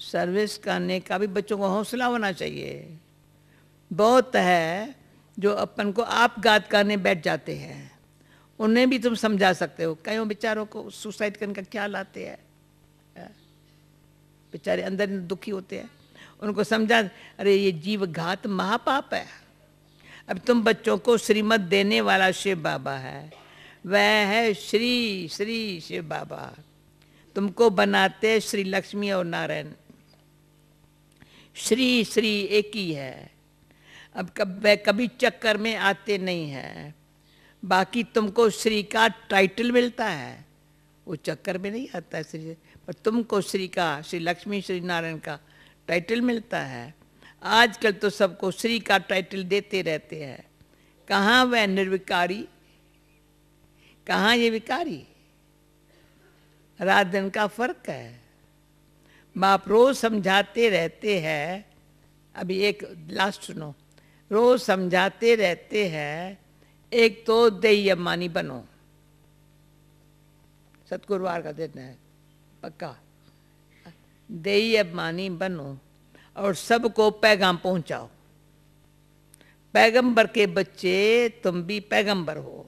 सर्विस करने का भी बच्चों को हौसला होना चाहिए। बहुत है जो अपन को आप गात करने बैठ जाते हैं, उन्हें भी तुम समझा सकते हो। कईयों बेचारों को सुसाइड करने का ख्याल आते हैं, बेचारे अंदर दुखी होते हैं। उनको समझा, अरे ये जीव घात महापाप है। अब तुम बच्चों को श्रीमत देने वाला शिव बाबा है, वह है श्री श्री शिव बाबा। तुमको बनाते श्री लक्ष्मी और नारायण। श्री श्री एक ही है। अब कभी चक्कर में आते नहीं हैं। बाकी तुमको श्री का टाइटल मिलता है, वो चक्कर में नहीं आता है श्री, पर तुमको श्री का, श्री लक्ष्मी श्री नारायण का टाइटल मिलता है। आजकल तो सबको श्री का टाइटल देते रहते हैं। कहाँ वह निर्विकारी, कहाँ ये विकारी? रात दिन का फर्क है। बाप रोज समझाते रहते हैं, अभी एक लास्ट सुनो, रोज समझाते रहते हैं, एक तो देही अभिमानी बनो, सतगुरुवार का दिन है पक्का, देही अभिमानी बनो और सबको पैगाम पहुंचाओ। पैगंबर के बच्चे तुम भी पैगंबर हो।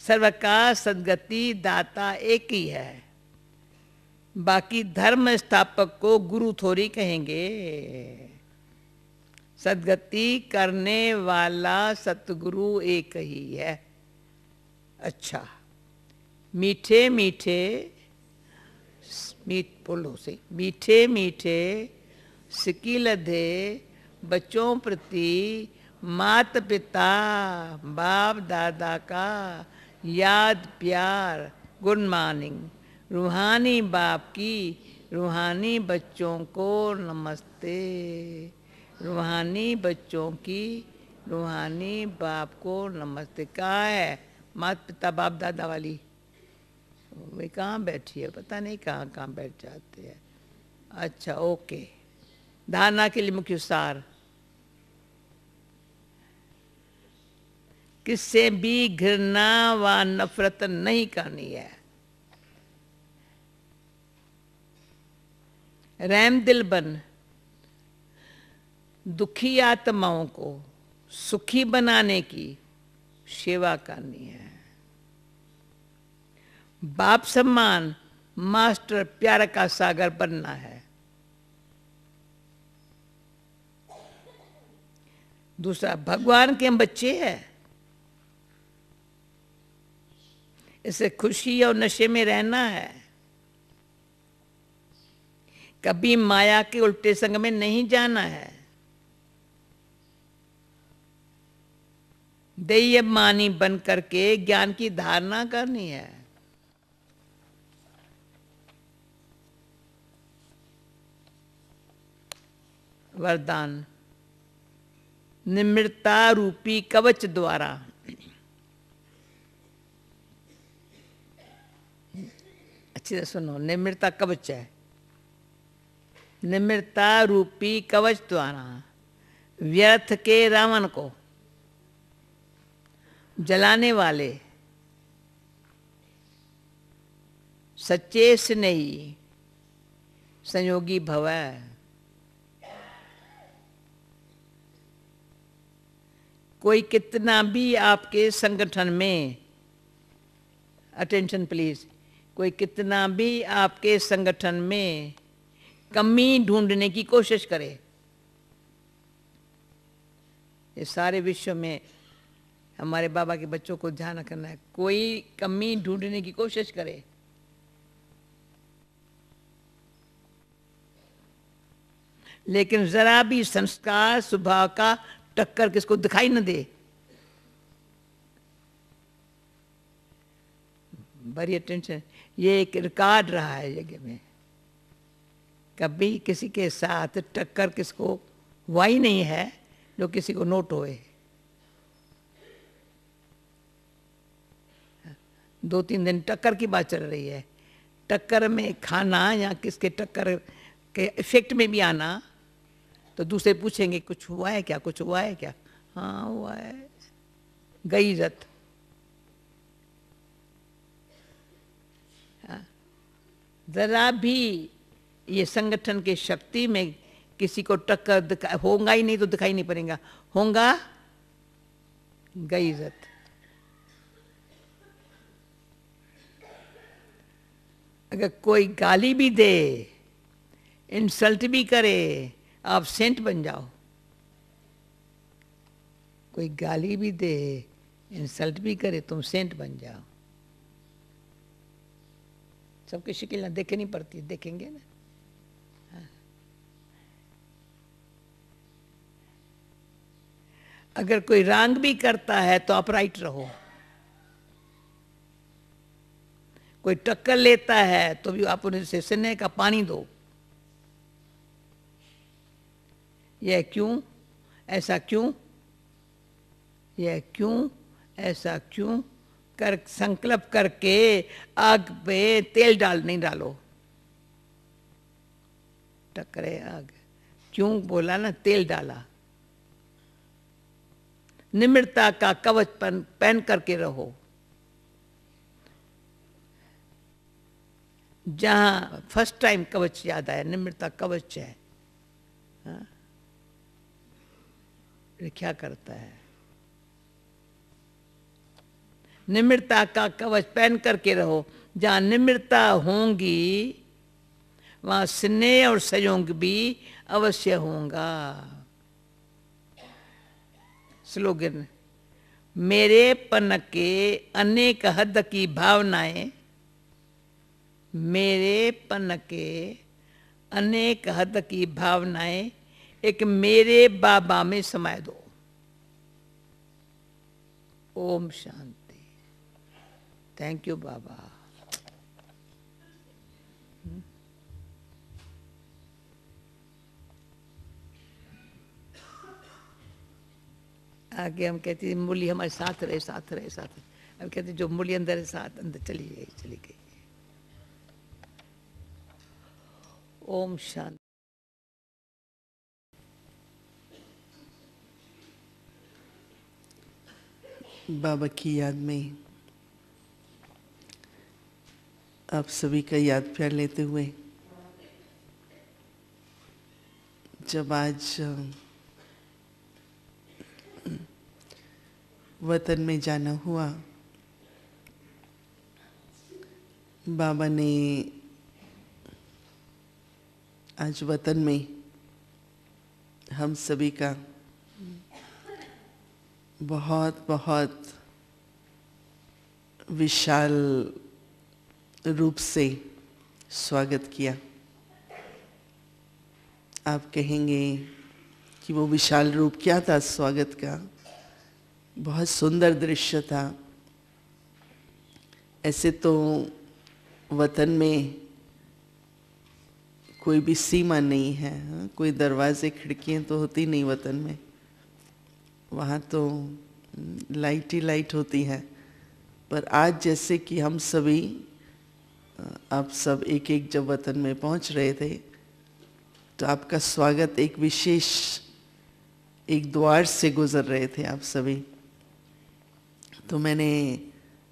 सर्व का सदगति दाता एक ही है, बाकी धर्म स्थापक को गुरु थोड़ी कहेंगे। सदगति करने वाला सतगुरु एक ही है। अच्छा, मीठे मीठे बोलो से, मीठे मीठे सिकिल दे बच्चों प्रति माता पिता बाप दादा का याद प्यार, गुड मॉर्निंग। रूहानी बाप की रूहानी बच्चों को नमस्ते। रूहानी बच्चों की रूहानी बाप को नमस्ते। कहाँ है माता पिता बाप दादा वाली? वे कहाँ बैठी है, पता नहीं कहाँ कहाँ बैठ जाते हैं। अच्छा ओके, धारणा के लिए मुख्य सार, किससे भी घृणा व नफरत नहीं करनी है। रहम दिल बन, दुखी आत्माओं को सुखी बनाने की सेवा करनी है। बाप सम्मान, मास्टर प्यार का सागर बनना है। दूसरा, भगवान के हम बच्चे हैं, इसे खुशी और नशे में रहना है। कभी माया के उल्टे संग में नहीं जाना है। देही अभिमानी बन करके ज्ञान की धारणा करनी है। वरदान, निम्रता रूपी कवच द्वारा अच्छी तरह सुनो, निम्रता कवच है। निम्रता रूपी कवच द्वारा व्यर्थ के रावण को जलाने वाले सच्चे स्नेही संयोगी भव। कोई कितना भी आपके संगठन में, अटेंशन प्लीज, कोई कितना भी आपके संगठन में कमी ढूंढने की कोशिश करे, ये सारे विश्व में हमारे बाबा के बच्चों को ध्यान रखना है। कोई कमी ढूंढने की कोशिश करे, लेकिन जरा भी संस्कार स्वभाव का टक्कर किसको दिखाई न दे। बड़ी अटेंशन, ये एक रिकॉर्ड रहा है जगह में, कभी किसी के साथ टक्कर किसको हुआ ही नहीं है जो किसी को नोट होए। 2-3 दिन टक्कर की बात चल रही है, टक्कर में खाना या किसके टक्कर के इफेक्ट में भी आना, तो दूसरे पूछेंगे कुछ हुआ है क्या, कुछ हुआ है क्या? हाँ हुआ है, गई इज्जत। जरा भी ये संगठन के शक्ति में किसी को टक्कर होगा ही नहीं तो दिखाई नहीं पड़ेगा, होगा गई इज्जत। अगर कोई गाली भी दे, इंसल्ट भी करे, आप सेंट बन जाओ। कोई गाली भी दे, इंसल्ट भी करे, तुम सेंट बन जाओ। सबकी शक्ल ना देखनी पड़ती, देखेंगे ना। हाँ। अगर कोई रंग भी करता है तो अपराइट रहो, कोई टक्कर लेता है तो भी आप उन्हें स्नेह का पानी दो। यह क्यों, ऐसा क्यों, यह क्यों, ऐसा क्यों कर संकल्प करके आग पे तेल नहीं डालो। टकरे आग, क्यों बोला ना, तेल डाला। निम्रता का कवच पहन करके रहो। जहां फर्स्ट टाइम कवच याद आया, निम्रता कवच है। हाँ? क्या करता है, निम्रता का कवच पहन करके रहो। जहां निम्रता होंगी वहां स्नेह और सहयोग भी अवश्य होगा। स्लोगन, मेरेपन के अनेक हद की भावनाएं, मेरेपन के अनेक हद की भावनाएं एक मेरे बाबा में समाये दो। ओम शांति। थैंक यू बाबा। आगे हम कहते मूली हमारे साथ रहे, साथ रहे, साथ रहे। अब कहते जो मूली अंदर है, साथ अंदर चली गई, चली गई। ओम शांति। बाबा की याद में आप सभी का याद प्यार लेते हुए जब आज वतन में जाना हुआ, बाबा ने आज वतन में हम सभी का बहुत बहुत विशाल रूप से स्वागत किया। आप कहेंगे कि वो विशाल रूप क्या था स्वागत का? बहुत सुंदर दृश्य था। ऐसे तो वतन में कोई भी सीमा नहीं है, कोई दरवाजे खिड़कियां तो होती नहीं वतन में। वहाँ तो लाइट ही लाइट होती है। पर आज जैसे कि हम सभी, आप सब एक एक जब वतन में पहुँच रहे थे तो आपका स्वागत एक विशेष एक द्वार से गुजर रहे थे आप सभी। तो मैंने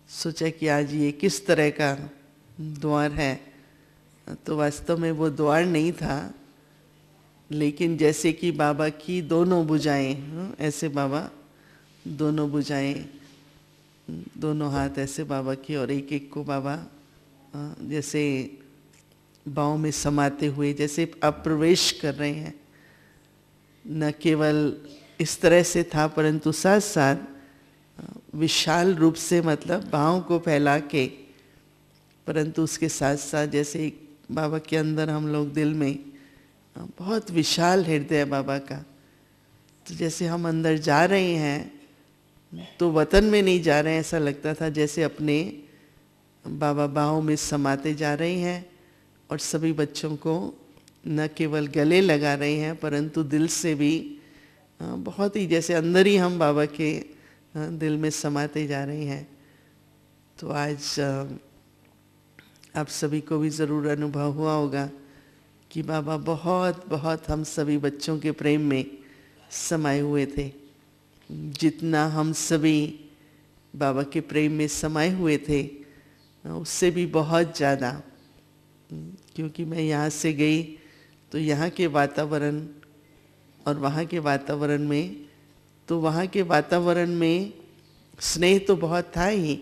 सोचा कि आज ये किस तरह का द्वार है। तो वास्तव में वो द्वार नहीं था, लेकिन जैसे कि बाबा की दोनों भुजाएं, ऐसे बाबा दोनों भुजाएं, दोनों हाथ ऐसे बाबा की, और एक एक को बाबा जैसे बाहों में समाते हुए जैसे आप प्रवेश कर रहे हैं। न केवल इस तरह से था, परंतु साथ साथ विशाल रूप से, मतलब बाहों को फैला के, परंतु उसके साथ साथ जैसे बाबा के अंदर हम लोग दिल में, बहुत विशाल हृदय है बाबा का। तो जैसे हम अंदर जा रहे हैं तो वतन में नहीं जा रहे हैं, ऐसा लगता था जैसे अपने बाबा बाहों में समाते जा रहे हैं और सभी बच्चों को न केवल गले लगा रहे हैं परंतु दिल से भी बहुत ही जैसे अंदर ही हम बाबा के दिल में समाते जा रहे हैं। तो आज आप सभी को भी ज़रूर अनुभव हुआ होगा कि बाबा बहुत बहुत हम सभी बच्चों के प्रेम में समाये हुए थे। जितना हम सभी बाबा के प्रेम में समाये हुए थे उससे भी बहुत ज़्यादा, क्योंकि मैं यहाँ से गई तो यहाँ के वातावरण और वहाँ के वातावरण में, तो वहाँ के वातावरण में स्नेह तो बहुत था ही,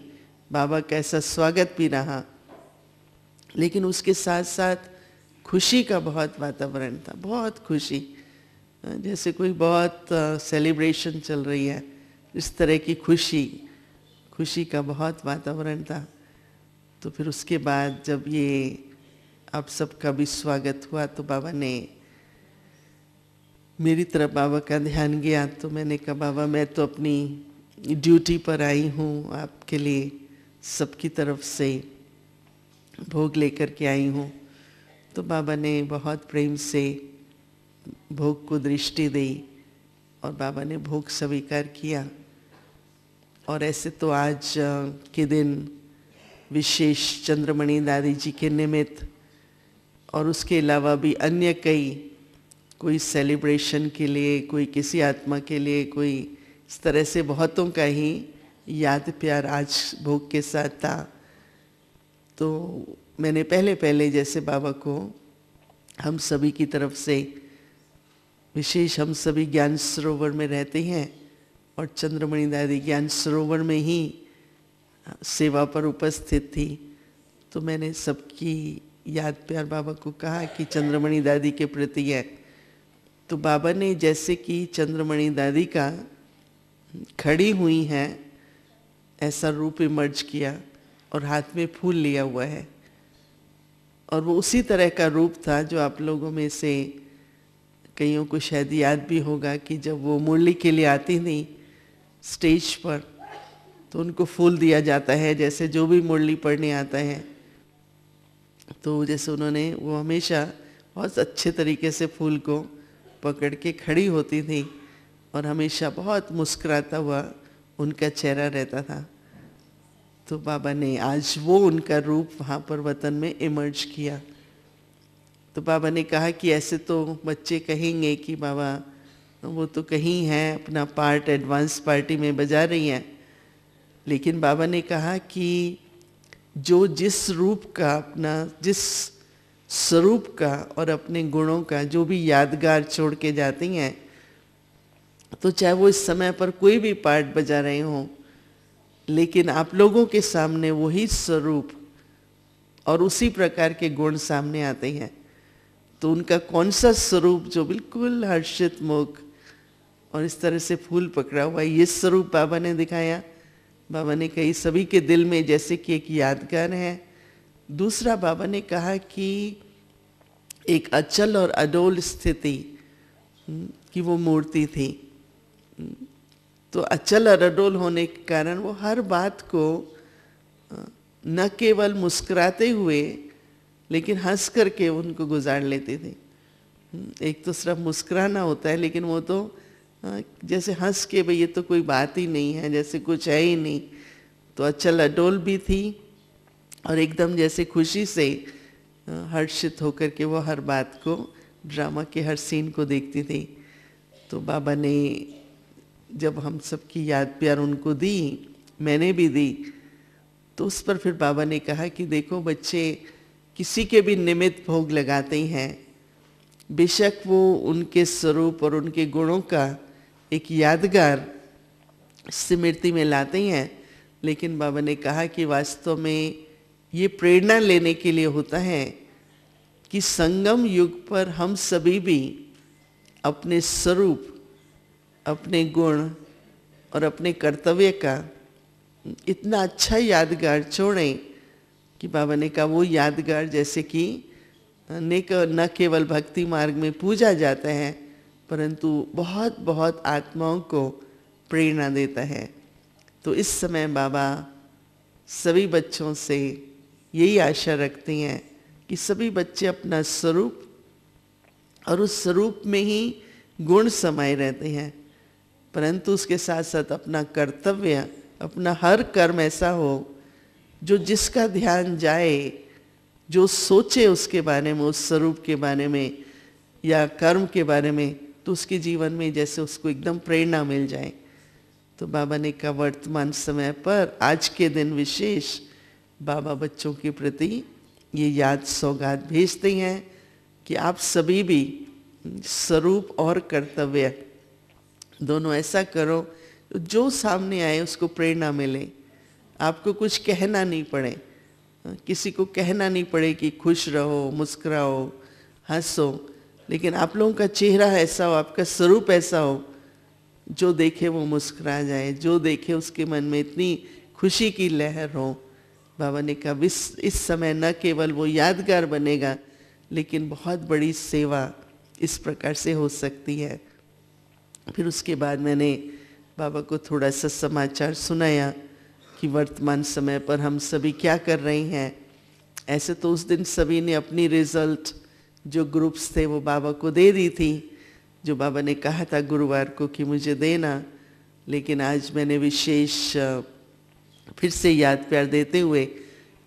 बाबा का ऐसा स्वागत भी रहा, लेकिन उसके साथ साथ खुशी का बहुत वातावरण था, बहुत खुशी, जैसे कोई बहुत सेलिब्रेशन चल रही है, इस तरह की खुशी का बहुत वातावरण था। तो फिर उसके बाद जब ये आप सबका भी स्वागत हुआ तो बाबा ने मेरी तरफ बाबा का ध्यान गया तो मैंने कहा बाबा मैं तो अपनी ड्यूटी पर आई हूँ, आपके लिए सबकी तरफ से भोग लेकर के आई हूँ। तो बाबा ने बहुत प्रेम से भोग को दृष्टि दी और बाबा ने भोग स्वीकार किया। और ऐसे तो आज के दिन विशेष चंद्रमणि दादी जी के निमित्त और उसके अलावा भी अन्य कई, कोई सेलिब्रेशन के लिए, कोई किसी आत्मा के लिए, कोई इस तरह से बहुतों का ही याद प्यार आज भोग के साथ था। तो मैंने पहले जैसे बाबा को हम सभी की तरफ से विशेष, हम सभी ज्ञान सरोवर में रहते हैं और चंद्रमणि दादी ज्ञान सरोवर में ही सेवा पर उपस्थित थी। तो मैंने सबकी याद प्यार बाबा को कहा कि चंद्रमणि दादी के प्रति है। तो बाबा ने जैसे कि चंद्रमणि दादी का खड़ी हुई हैं ऐसा रूप इमर्ज किया और हाथ में फूल लिया हुआ है। और वो उसी तरह का रूप था जो आप लोगों में से कईयों को शायद याद भी होगा कि जब वो मुरली के लिए आती थी स्टेज पर तो उनको फूल दिया जाता है, जैसे जो भी मुरली पढ़ने आता है। तो जैसे उन्होंने, वो हमेशा बहुत अच्छे तरीके से फूल को पकड़ के खड़ी होती थी और हमेशा बहुत मुस्कुराता हुआ उनका चेहरा रहता था। तो बाबा ने आज वो उनका रूप वहाँ पर वतन में इमर्ज किया। तो बाबा ने कहा कि ऐसे तो बच्चे कहेंगे कि बाबा वो तो कहीं हैं, अपना पार्ट एडवांस पार्टी में बजा रही हैं, लेकिन बाबा ने कहा कि जो जिस रूप का, अपना जिस स्वरूप का और अपने गुणों का जो भी यादगार छोड़ के जाती हैं, तो चाहे वो इस समय पर कोई भी पार्ट बजा रहे हों, लेकिन आप लोगों के सामने वही स्वरूप और उसी प्रकार के गुण सामने आते हैं। तो उनका कौन सा स्वरूप जो बिल्कुल हर्षित मुख और इस तरह से फूल पकड़ा हुआ, ये स्वरूप बाबा ने दिखाया। बाबा ने कही सभी के दिल में जैसे कि एक यादगार है। दूसरा बाबा ने कहा कि एक अचल और अडोल स्थिति की वो मूर्ति थी। तो अचल और अडोल होने के कारण वो हर बात को न केवल मुस्कुराते हुए लेकिन हंस करके उनको गुजार लेते थे। एक तो सिर्फ मुस्कुराना होता है, लेकिन वो तो जैसे हंस के भाई ये तो कोई बात ही नहीं है, जैसे कुछ है ही नहीं। तो अचल अडोल भी थी और एकदम जैसे खुशी से हर्षित होकर के वो हर बात को, ड्रामा के हर सीन को देखती थी। तो बाबा ने जब हम सबकी याद प्यार उनको दी, मैंने भी दी, तो उस पर फिर बाबा ने कहा कि देखो बच्चे किसी के भी निमित्त भोग लगाते हैं, बेशक वो उनके स्वरूप और उनके गुणों का एक यादगार स्मृति में लाते हैं, लेकिन बाबा ने कहा कि वास्तव में ये प्रेरणा लेने के लिए होता है कि संगम युग पर हम सभी भी अपने स्वरूप, अपने गुण और अपने कर्तव्य का इतना अच्छा यादगार छोड़ें कि बाबा ने कहा वो यादगार जैसे कि न केवल भक्ति मार्ग में पूजा जाता है, परंतु बहुत बहुत आत्माओं को प्रेरणा देता है। तो इस समय बाबा सभी बच्चों से यही आशा रखते हैं कि सभी बच्चे अपना स्वरूप और उस स्वरूप में ही गुण समाये रहते हैं, परंतु उसके साथ साथ अपना कर्तव्य, अपना हर कर्म ऐसा हो जो जिसका ध्यान जाए, जो सोचे उसके बारे में, उस स्वरूप के बारे में या कर्म के बारे में, तो उसके जीवन में जैसे उसको एकदम प्रेरणा मिल जाए। तो बाबा ने कहा वर्तमान समय पर आज के दिन विशेष बाबा बच्चों के प्रति ये याद सौगात भेजते हैं कि आप सभी भी स्वरूप और कर्तव्य दोनों ऐसा करो जो सामने आए उसको प्रेरणा मिले। आपको कुछ कहना नहीं पड़े, किसी को कहना नहीं पड़े कि खुश रहो, मुस्कुराओ, हंसो, लेकिन आप लोगों का चेहरा ऐसा हो, आपका स्वरूप ऐसा हो, जो देखे वो मुस्कुरा जाए, जो देखे उसके मन में इतनी खुशी की लहर हो। बाबा ने कहा इस समय न केवल वो यादगार बनेगा, लेकिन बहुत बड़ी सेवा इस प्रकार से हो सकती है। फिर उसके बाद मैंने बाबा को थोड़ा सा समाचार सुनाया कि वर्तमान समय पर हम सभी क्या कर रहे हैं। ऐसे तो उस दिन सभी ने अपनी रिजल्ट जो ग्रुप्स थे वो बाबा को दे दी थी, जो बाबा ने कहा था गुरुवार को कि मुझे देना। लेकिन आज मैंने विशेष फिर से याद प्यार देते हुए,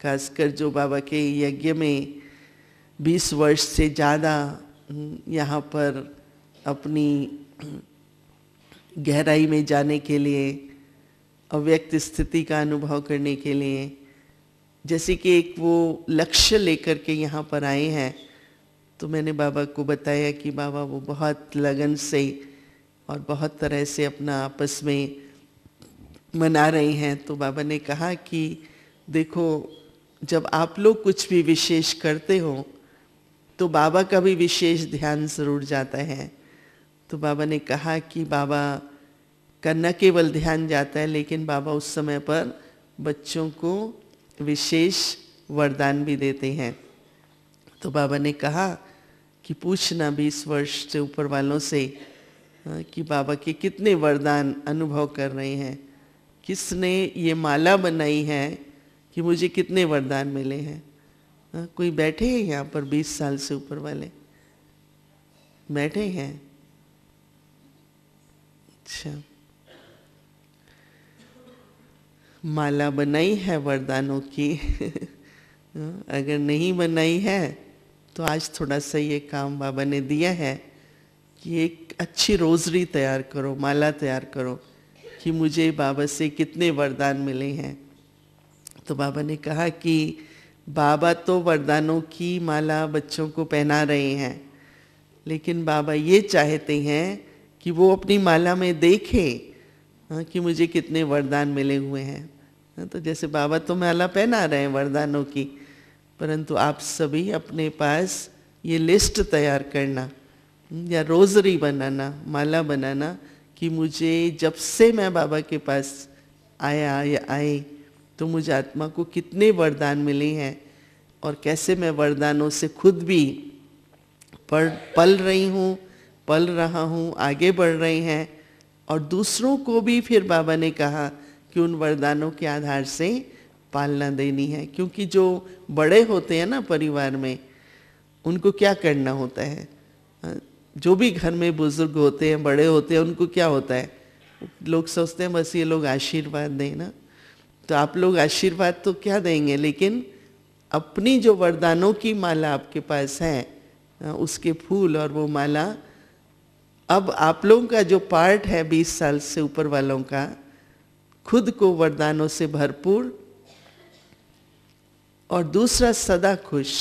खासकर जो बाबा के यज्ञ में 20 वर्ष से ज़्यादा यहाँ पर अपनी गहराई में जाने के लिए, अव्यक्त स्थिति का अनुभव करने के लिए, जैसे कि एक वो लक्ष्य लेकर के यहाँ पर आए हैं, तो मैंने बाबा को बताया कि बाबा वो बहुत लगन से और बहुत तरह से अपना आपस में मना रहे हैं। तो बाबा ने कहा कि देखो, जब आप लोग कुछ भी विशेष करते हो तो बाबा का भी विशेष ध्यान ज़रूर जाता है। तो बाबा ने कहा कि बाबा का न केवल ध्यान जाता है, लेकिन बाबा उस समय पर बच्चों को विशेष वरदान भी देते हैं। तो बाबा ने कहा कि पूछना 20 वर्ष से ऊपर वालों से कि बाबा के कितने वरदान अनुभव कर रहे हैं, किसने ये माला बनाई है कि मुझे कितने वरदान मिले हैं। कोई बैठे हैं यहाँ पर 20 साल से ऊपर वाले बैठे हैं? अच्छा, माला बनाई है वरदानों की अगर नहीं बनाई है तो आज थोड़ा सा ये काम बाबा ने दिया है कि एक अच्छी रोजरी तैयार करो, माला तैयार करो कि मुझे बाबा से कितने वरदान मिले हैं। तो बाबा ने कहा कि बाबा तो वरदानों की माला बच्चों को पहना रहे हैं, लेकिन बाबा ये चाहते हैं कि वो अपनी माला में देखें कि मुझे कितने वरदान मिले हुए हैं। तो जैसे बाबा तो माला पहना रहे हैं वरदानों की, परंतु आप सभी अपने पास ये लिस्ट तैयार करना या रोजरी बनाना, माला बनाना कि मुझे जब से मैं बाबा के पास आया या आए तो मुझे आत्मा को कितने वरदान मिले हैं और कैसे मैं वरदानों से खुद भी पल रही हूँ, पल रहा हूँ, आगे बढ़ रहे हैं। और दूसरों को भी फिर बाबा ने कहा कि उन वरदानों के आधार से पालना देनी है, क्योंकि जो बड़े होते हैं ना परिवार में, उनको क्या करना होता है, जो भी घर में बुजुर्ग होते हैं, बड़े होते हैं, उनको क्या होता है, लोग सोचते हैं बस ये लोग आशीर्वाद दें ना। तो आप लोग आशीर्वाद तो क्या देंगे, लेकिन अपनी जो वरदानों की माला आपके पास है, उसके फूल और वो माला अब आप लोगों का जो पार्ट है 20 साल से ऊपर वालों का, खुद को वरदानों से भरपूर और दूसरा सदा खुश।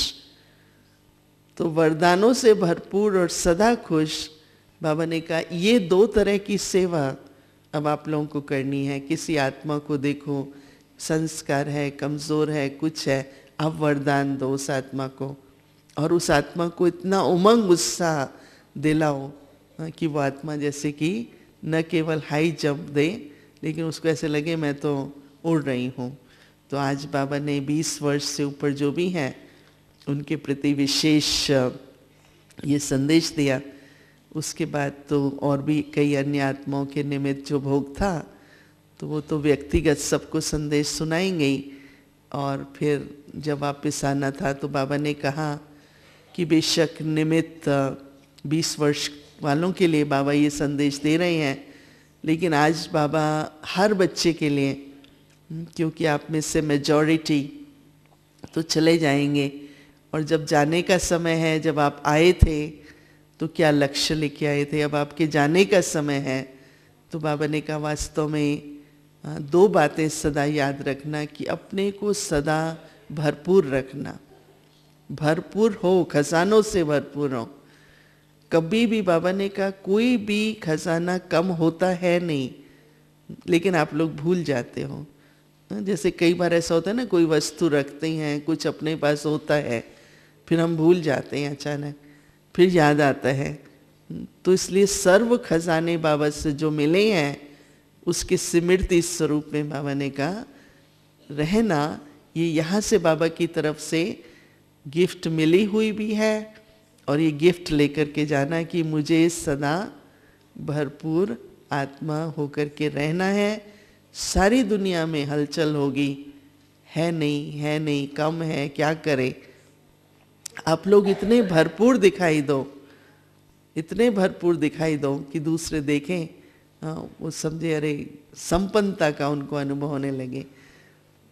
तो वरदानों से भरपूर और सदा खुश, बाबा ने कहा ये 2 तरह की सेवा अब आप लोगों को करनी है। किसी आत्मा को देखो संस्कार है, कमज़ोर है, कुछ है, आप वरदान दो उस आत्मा को और उस आत्मा को इतना उमंग उत्साह दिलाओ कि वो आत्मा जैसे कि न केवल हाई जंप दे, लेकिन उसको ऐसे लगे मैं तो उड़ रही हूँ। तो आज बाबा ने 20 वर्ष से ऊपर जो भी हैं उनके प्रति विशेष ये संदेश दिया। उसके बाद तो और भी कई अन्य आत्माओं के निमित्त जो भोग था तो वो तो व्यक्तिगत सबको संदेश सुनाएंगे ही। और फिर जब वापस आना था तो बाबा ने कहा कि बेशक निमित्त 20 वर्ष वालों के लिए बाबा ये संदेश दे रहे हैं, लेकिन आज बाबा हर बच्चे के लिए, क्योंकि आप में से मेजॉरिटी तो चले जाएंगे और जब जाने का समय है, जब आप आए थे तो क्या लक्ष्य लेके आए थे, अब आपके जाने का समय है। तो बाबा ने कहा वास्तव में 2 बातें सदा याद रखना कि अपने को सदा भरपूर रखना, भरपूर हो, खजानों से भरपूर हो। कभी भी बाबा ने कहा कोई भी खजाना कम होता है नहीं, लेकिन आप लोग भूल जाते हो। जैसे कई बार ऐसा होता है ना, कोई वस्तु रखते हैं, कुछ अपने पास होता है, फिर हम भूल जाते हैं, अचानक फिर याद आता है। तो इसलिए सर्व खजाने बाबा से जो मिले हैं उसके स्मृति स्वरूप में बाबा ने कहा रहना, ये यहाँ से बाबा की तरफ से गिफ्ट मिली हुई भी है और ये गिफ्ट लेकर के जाना कि मुझे सदा भरपूर आत्मा होकर के रहना है। सारी दुनिया में हलचल होगी, है नहीं, कम है, क्या करें। आप लोग इतने भरपूर दिखाई दो, इतने भरपूर दिखाई दो कि दूसरे देखें, वो समझे अरे संपन्नता का उनको अनुभव होने लगे।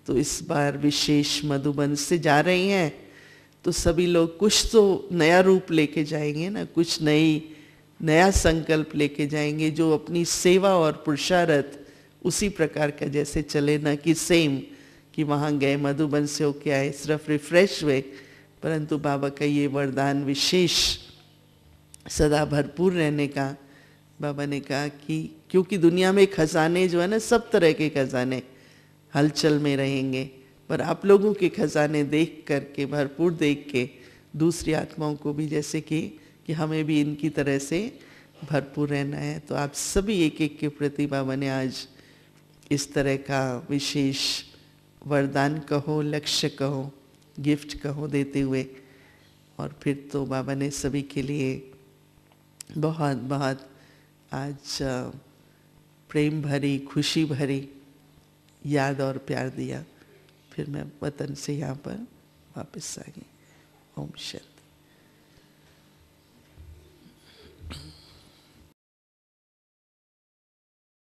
तो इस बार विशेष मधुबन से जा रही हैं तो सभी लोग कुछ तो नया रूप लेके जाएंगे ना, कुछ नया संकल्प लेके जाएंगे जो अपनी सेवा और पुरुषार्थ उसी प्रकार का जैसे चले, ना कि सेम कि वहाँ गए मधुबन से होके आए सिर्फ रिफ्रेश हुए, परंतु बाबा का ये वरदान विशेष सदा भरपूर रहने का। बाबा ने कहा कि क्योंकि दुनिया में खजाने जो है ना, सब तरह के खजाने हलचल में रहेंगे, पर आप लोगों के खजाने देख करके, भरपूर देख के दूसरी आत्माओं को भी जैसे कि हमें भी इनकी तरह से भरपूर रहना है। तो आप सभी एक एक के प्रति बाबा ने आज इस तरह का विशेष वरदान कहो, लक्ष्य कहो, गिफ्ट कहो देते हुए, और फिर तो बाबा ने सभी के लिए बहुत बहुत आज प्रेम भरी, खुशी भरी याद और प्यार दिया। फिर मैं वतन से यहाँ पर वापस आ गई। ओम शांति।